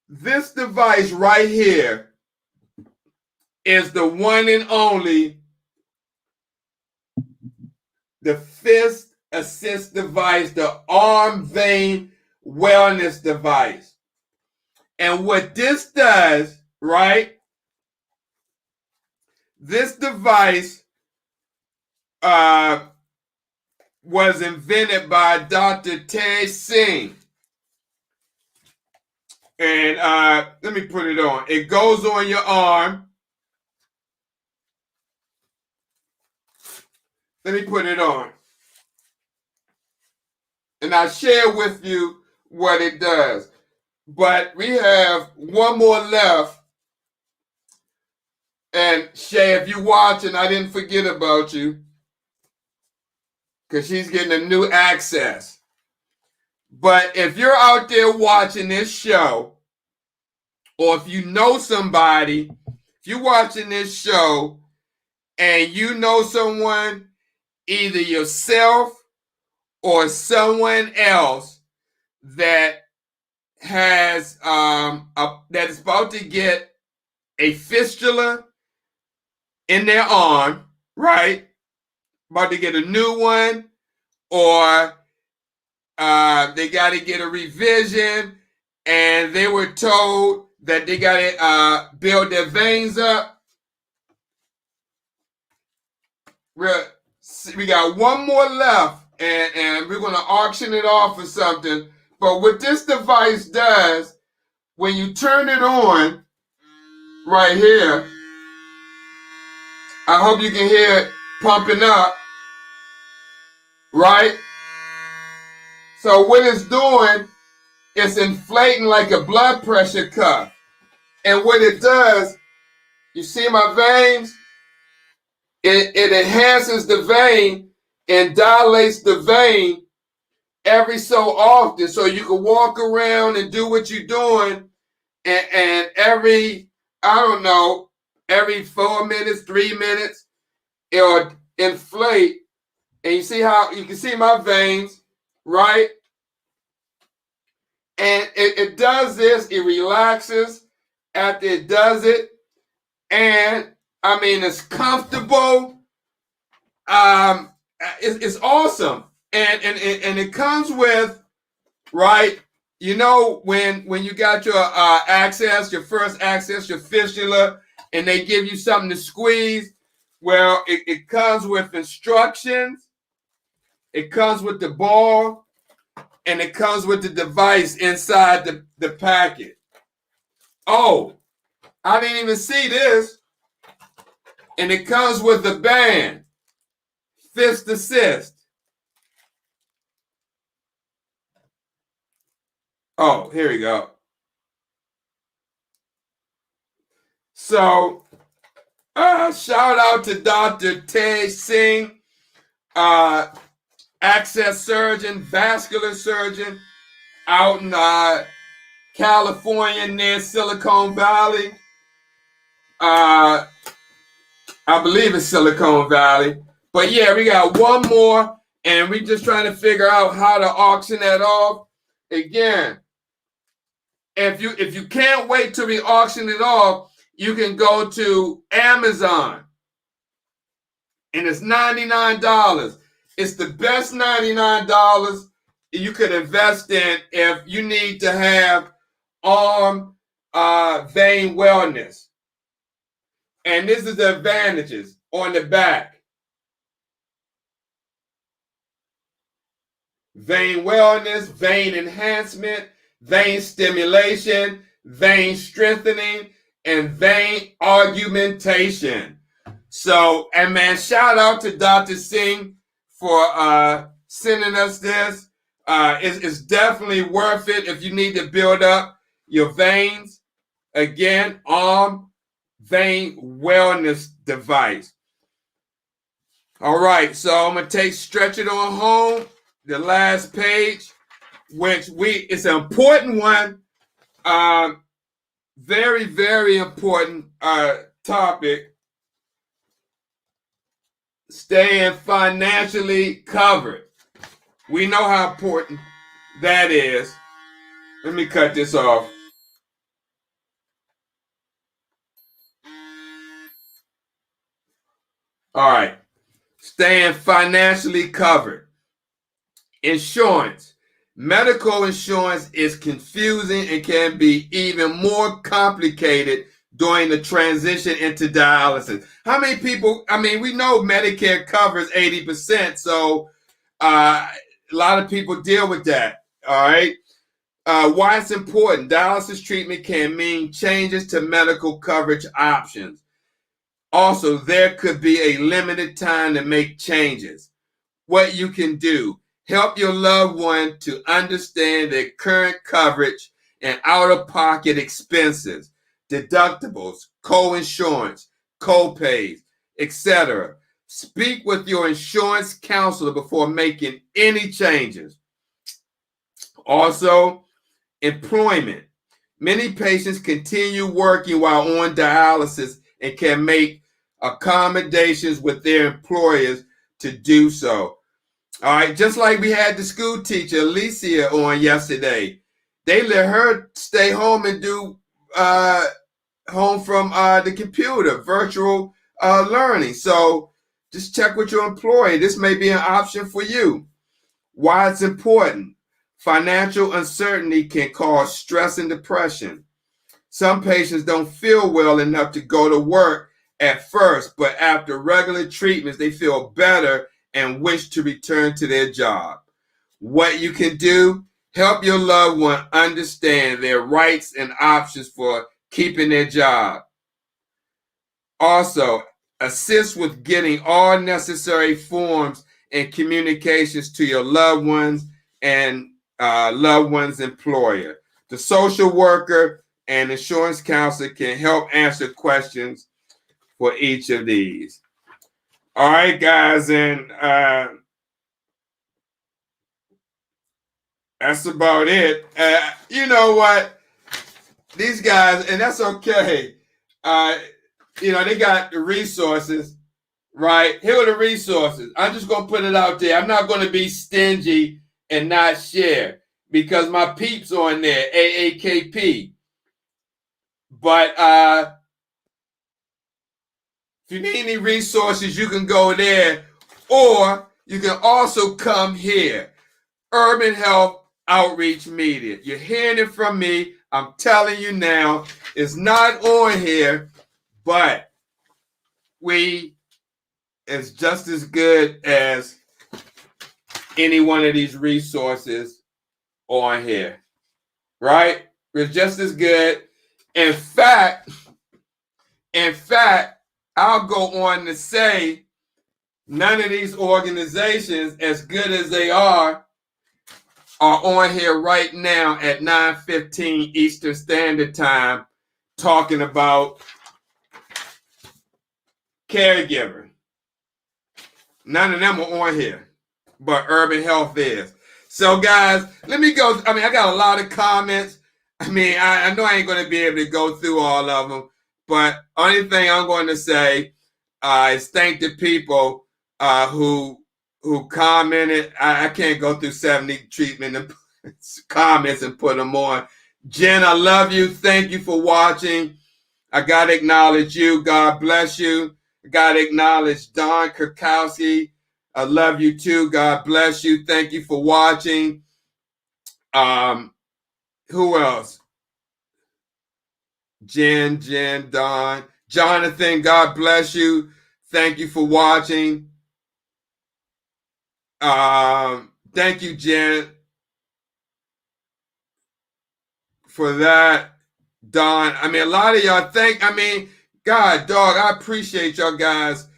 This device right here is the one and only, the fist assist device, the arm vein wellness device. And what this does, right? This device was invented by Dr. Tay Singh. And let me put it on. It goes on your arm. Let me put it on. And I'll share with you what it does. But we have one more left. And Shay, if you're watching, I didn't forget about you. Because she's getting a new access. But if you're out there watching this show, or if you know somebody, if you're watching this show and you know someone, either yourself or someone else that has that is about to get a fistula in their arm, right? About to get a new one, or they got to get a revision, and they were told that they got to build their veins up. We got one more left, and we're going to auction it off or something. But what this device does, when you turn it on right here, I hope you can hear it pumping up, right? So what it's doing, it's inflating like a blood pressure cuff. And what it does, you see my veins? It enhances the vein and dilates the vein every so often, so you can walk around and do what you're doing, and every, I don't know, every 4 minutes, 3 minutes, it'll inflate. And you see how you can see my veins, right? And it does this, it relaxes after it does it. And I mean, it's comfortable. It's awesome. And it comes with, right? You know, when you got your access, your first access, your fistula, and they give you something to squeeze, well, it comes with instructions. It comes with the ball, and it comes with the device inside the packet. Oh, I didn't even see this. And it comes with the band, fist assist. Oh, here we go. So, shout out to Dr. Tej Singh, access surgeon, vascular surgeon out in California near Silicon Valley. I believe it's Silicon Valley. But yeah, we got one more, and we're just trying to figure out how to auction that off. Again, if you can't wait till we auction it off, you can go to Amazon, and it's $99. It's the best $99 you could invest in if you need to have arm vein wellness. And this is the advantages on the back. Vein wellness, vein enhancement, vein stimulation, vein strengthening, and vein augmentation. So, and man, shout out to Dr. Singh for sending us this. It's definitely worth it if you need to build up your veins. Again, arm vein wellness device. All right, so I'm gonna stretch it on home, the last page, which it's an important one, very, very important topic. Staying financially covered. We know how important that is. Let me cut this off. All right. Staying financially covered. Insurance. Medical insurance is confusing and can be even more complicated during the transition into dialysis. How many people, I mean, we know Medicare covers 80%, so a lot of people deal with that, all right? Why it's important. Dialysis treatment can mean changes to medical coverage options. Also, there could be a limited time to make changes. What you can do, help your loved one to understand their current coverage and out-of-pocket expenses, deductibles, co-insurance, co-pays, etc. Speak with your insurance counselor before making any changes. Also, employment. Many patients continue working while on dialysis and can make accommodations with their employers to do so. All right, just like we had the school teacher, Alicia, on yesterday. They let her stay home and do home from the computer, virtual learning. So just check with your employer. This may be an option for you. Why it's important. Financial uncertainty can cause stress and depression. Some patients don't feel well enough to go to work at first, but after regular treatments, they feel better and wish to return to their job. What you can do, help your loved one understand their rights and options for keeping their job. Also, assist with getting all necessary forms and communications to your loved ones and loved one's employer. The social worker and insurance counselor can help answer questions for each of these. All right, guys, and that's about it. You know what? These guys, and that's okay. They got the resources, right? Here are the resources. I'm just going to put it out there. I'm not going to be stingy and not share because my peeps on there, AAKP. But if you need any resources, you can go there, or you can also come here. Urban Health Outreach Media. You're hearing it from me. I'm telling you now, it's not on here, but it's just as good as any one of these resources on here, right? It's just as good. In fact, I'll go on to say none of these organizations, as good as they are on here right now at 9:15 Eastern Standard Time talking about caregiver. None of them are on here, but Urban Health is. So, guys, let me go. I got a lot of comments. I know I ain't going to be able to go through all of them, but only thing I'm going to say is thank the people who commented. I can't go through 70 treatment comments and put them on. Jen, I love you. Thank you for watching. I got to acknowledge you. God bless you. I got to acknowledge Don Kirkowski. I love you too. God bless you. Thank you for watching. Who else? Jen, Don. Jonathan, God bless you. Thank you for watching. Thank you, Jen, for that. Don, a lot of y'all God, dog, I appreciate y'all guys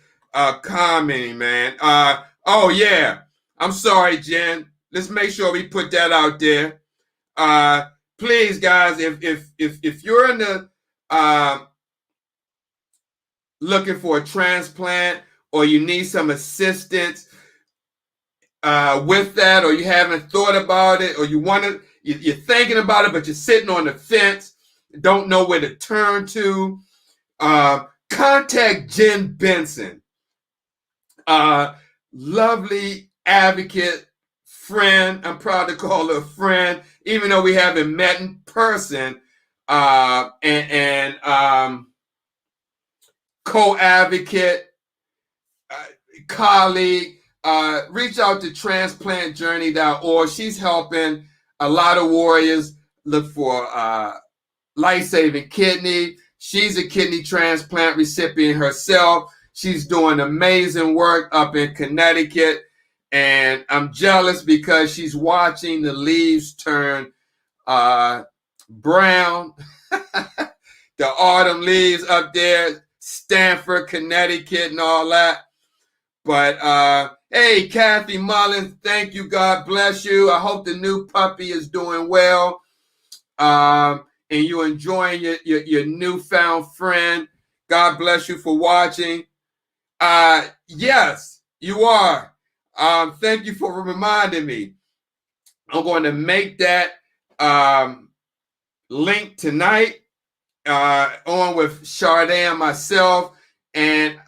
commenting, man. Oh, yeah. I'm sorry, Jen. Let's make sure we put that out there. Please, guys, if you're in the looking for a transplant or you need some assistance with that, or you haven't thought about it, or you're thinking about it, but you're sitting on the fence, don't know where to turn to, contact Jen Benson, lovely advocate, friend. I'm proud to call her a friend, even though we haven't met in person, and co-advocate, colleague. Reach out to transplantjourney.org. She's helping a lot of warriors look for life-saving kidney. She's a kidney transplant recipient herself. She's doing amazing work up in Connecticut. And I'm jealous because she's watching the leaves turn brown. The autumn leaves up there, Stamford, Connecticut, and all that. But hey, Kathy Mullins, thank you. God bless you. I hope the new puppy is doing well. And you're enjoying your newfound friend. God bless you for watching. Yes, you are. Thank you for reminding me. I'm going to make that link tonight on with Sade and myself, and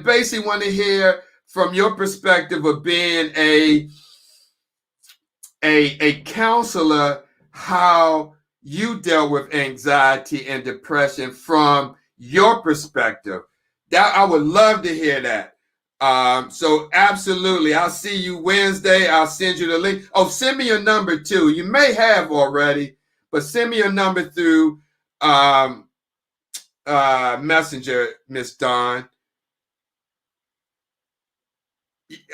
basically want to hear from your perspective of being a counselor, how you dealt with anxiety and depression from your perspective. That I would love to hear that. So absolutely, I'll see you Wednesday. I'll send you the link. Oh, send me your number too. You may have already, but send me your number through Messenger, Miss Dawn.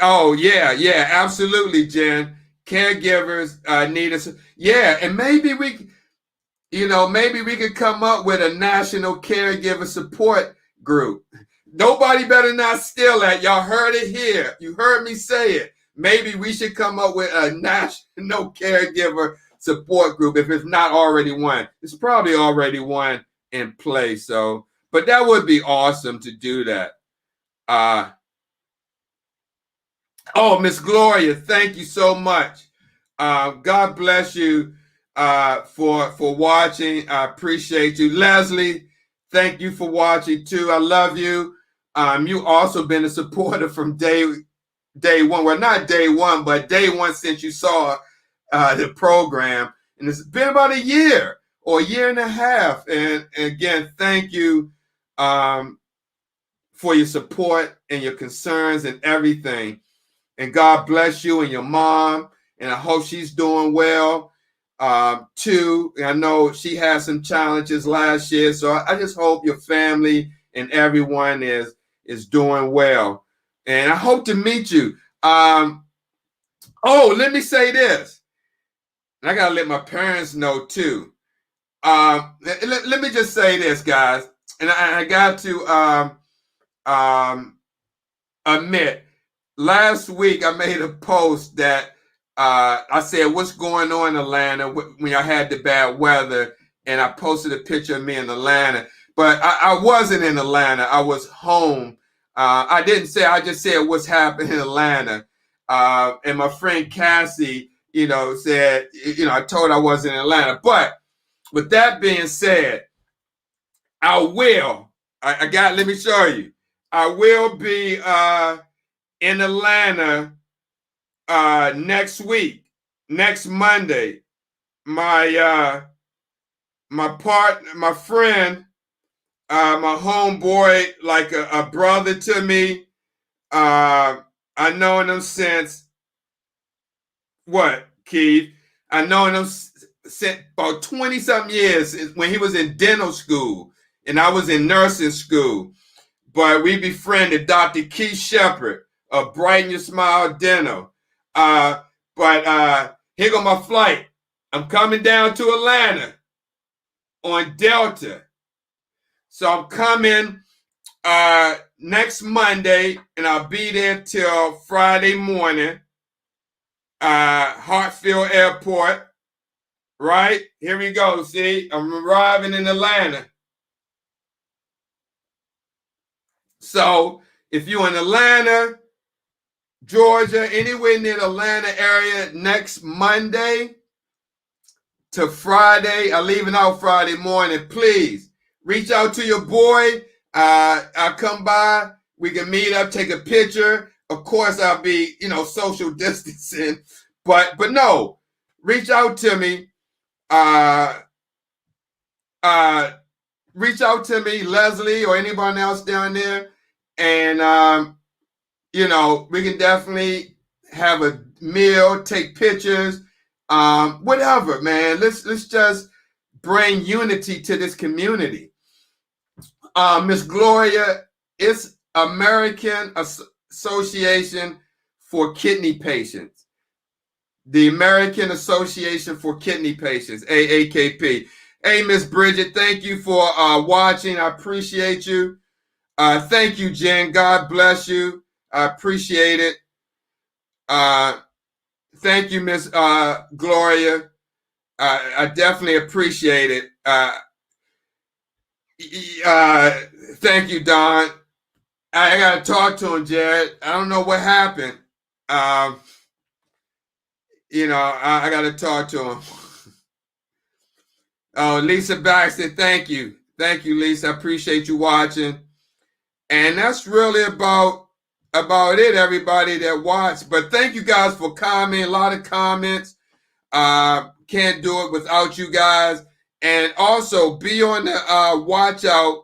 Oh yeah, absolutely, Jen. Caregivers need us. Yeah, and maybe maybe we could come up with a national caregiver support group. Nobody better not steal that. Y'all heard it here. You heard me say it. Maybe we should come up with a national caregiver support group if it's not already one. It's probably already one in place. So, but that would be awesome to do that. Oh, Miss Gloria, thank you so much. God bless you for watching. I appreciate you. Leslie, thank you for watching too. I love you. You also been a supporter from day one. Well, not day one, but day one since you saw the program. And it's been about a year or a year and a half. And again, thank you for your support and your concerns and everything. And God bless you and your mom. And I hope she's doing well too. I know she had some challenges last year. So I just hope your family and everyone is doing well. And I hope to meet you. Oh, let me say this. And I got to let my parents know too. Let me just say this, guys. And I got to admit, last week I made a post that I said, what's going on in Atlanta when I had the bad weather, and I posted a picture of me in Atlanta. But I wasn't in Atlanta. I was home. I didn't say, I just said what's happening in Atlanta. And my friend Cassie, said, I told her I wasn't in Atlanta. But with that being said, I will. Let me show you. I will be in Atlanta next week, next Monday. My partner, my friend, my homeboy, like a brother to me. I known him since what, Keith? I known him since about 20 something years when he was in dental school and I was in nursing school. But we befriended Dr. Keith Shepard of Brighten Your Smile Dental. But here go my flight. I'm coming down to Atlanta on Delta. So I'm coming next Monday, and I'll be there till Friday morning. Hartsfield Airport. Right? Here we go. See, I'm arriving in Atlanta. So if you're in Atlanta, Georgia, anywhere near the Atlanta area, next Monday to Friday, I'm leaving out Friday morning. Please reach out to your boy. I'll come by. We can meet up, take a picture. Of course, I'll be, social distancing, but no, reach out to me. Reach out to me, Leslie, or anyone else down there, and we can definitely have a meal, take pictures, whatever, man. Let's just bring unity to this community. Miss Gloria, it's American Association for Kidney Patients. The American Association for Kidney Patients, AAKP. Hey, Miss Bridget, thank you for watching. I appreciate you. Thank you, Jen. God bless you. I appreciate it. Thank you, Miss Gloria. I definitely appreciate it. Thank you, Don. I got to talk to him, Jared. I don't know what happened. I got to talk to him. Oh, Lisa Baxter, thank you. Thank you, Lisa. I appreciate you watching. And that's really about it, everybody that watched. But thank you guys for commenting. A lot of comments. Can't do it without you guys. And also be on the watch out.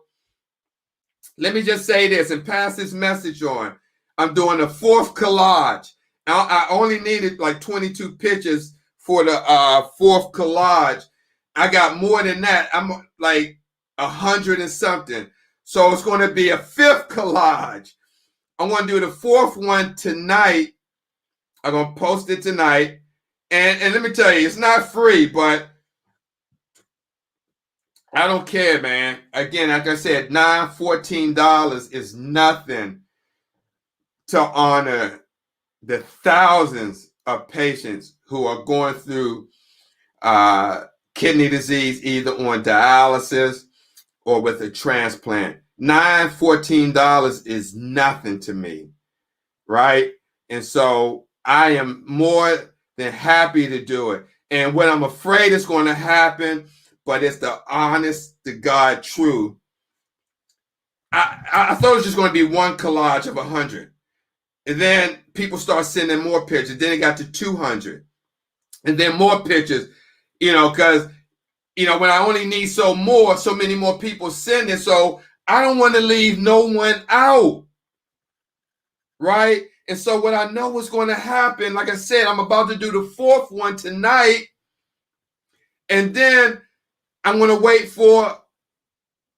Let me just say this and pass this message on. I'm doing a fourth collage. I only needed like 22 pictures for the fourth collage. I got more than that. I'm like 100 and something. So it's going to be a fifth collage. I'm going to do the fourth one tonight. I'm going to post it tonight. And let me tell you, it's not free, but I don't care, man. Again, like I said, $14 is nothing to honor the thousands of patients who are going through kidney disease, either on dialysis or with a transplant. $14 is nothing to me, right? And so I am more than happy to do it. And what I'm afraid is going to happen, but it's the honest to God truth. I thought it was just going to be one collage of 100. And then people start sending more pictures. Then it got to 200. And then more pictures, because, when I only need so many more people send it. So I don't want to leave no one out. Right? And so what I know is going to happen, like I said, I'm about to do the fourth one tonight. And then I'm going to wait for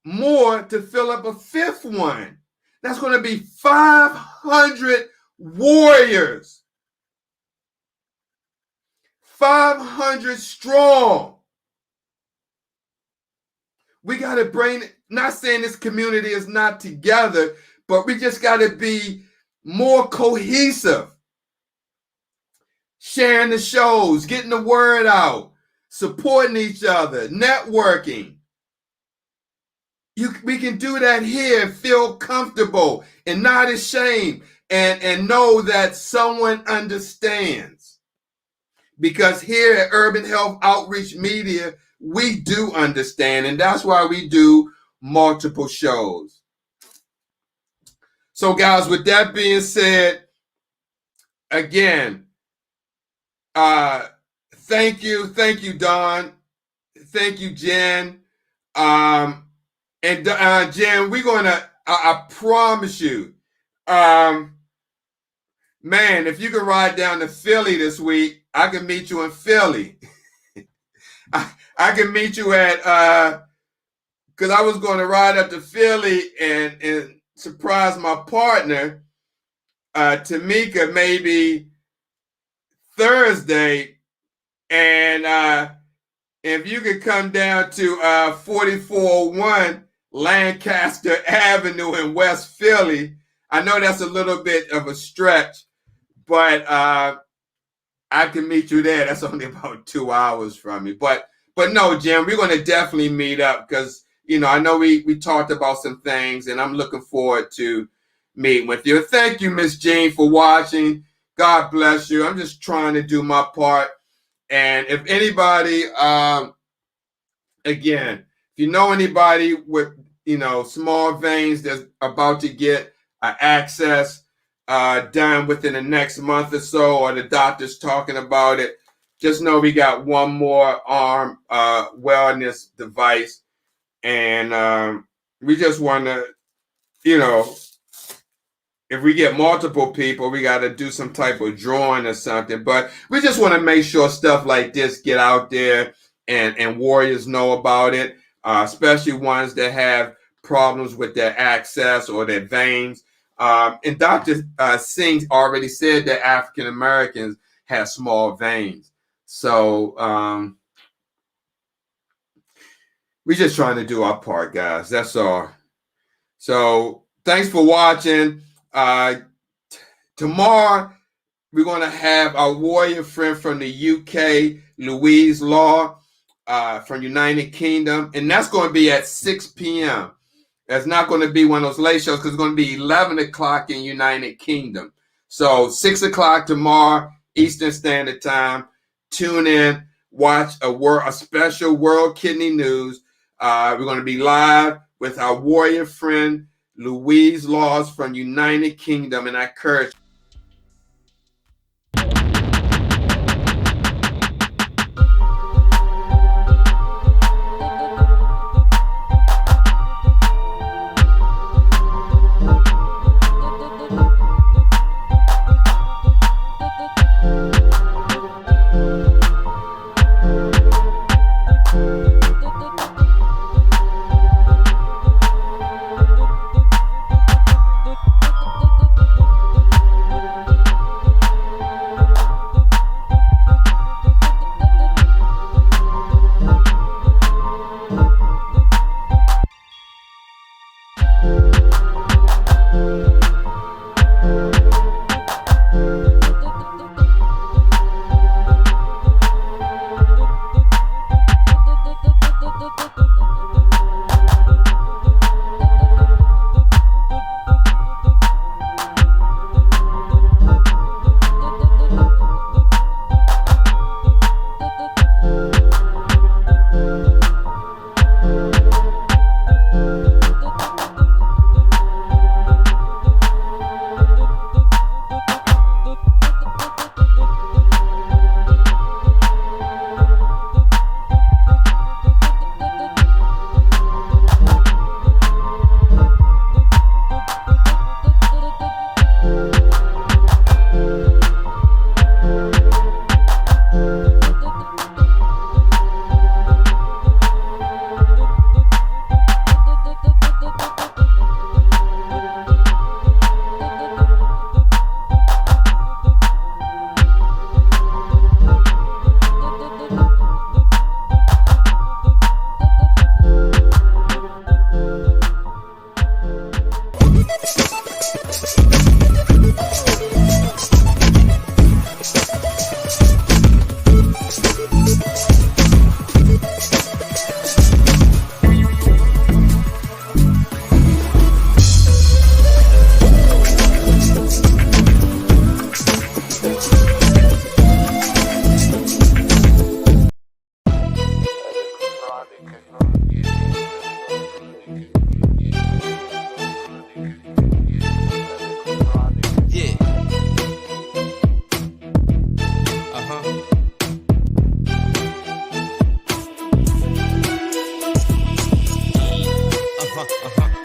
more to fill up a fifth one. That's going to be 500 warriors. 500 strong. We got to bring, not saying this community is not together, but we just got to be more cohesive. Sharing the shows, getting the word out, supporting each other, networking. We can do that here and feel comfortable and not ashamed and know that someone understands. Because here at Urban Health Outreach Media, we do understand, and that's why we do multiple shows. So guys, with that being said, again, thank you, Don. Thank you, Jen. And Jen, we're gonna, I promise you, man, if you can ride down to Philly this week, I can meet you in Philly. I can meet you at, because I was going to ride up to Philly and surprise my partner, Tamika, maybe Thursday. And if you could come down to 4401 Lancaster Avenue in West Philly, I know that's a little bit of a stretch, but I can meet you there. That's only about 2 hours from me. But no, Jim, we're going to definitely meet up because, I know we talked about some things, and I'm looking forward to meeting with you. Thank you, Miss Jean, for watching. God bless you. I'm just trying to do my part. And if anybody, again, if you know anybody with, small veins that's about to get access done within the next month or so, or the doctor's talking about it, just know we got one more arm wellness device. And we just want to, if we get multiple people, we got to do some type of drawing or something. But we just want to make sure stuff like this get out there and warriors know about it, especially ones that have problems with their access or their veins. And Dr. Singh already said that African Americans have small veins. So we're just trying to do our part, guys. That's all. So thanks for watching. Tomorrow, we're going to have our warrior friend from the UK, Louise Law, from United Kingdom. And that's going to be at 6 p.m. That's not going to be one of those late shows because it's going to be 11 o'clock in United Kingdom. So 6 o'clock tomorrow, Eastern Standard Time. Tune in, watch a special World Kidney News. We're going to be live with our warrior friend, Louise Laws from United Kingdom. And I encourage Yeah.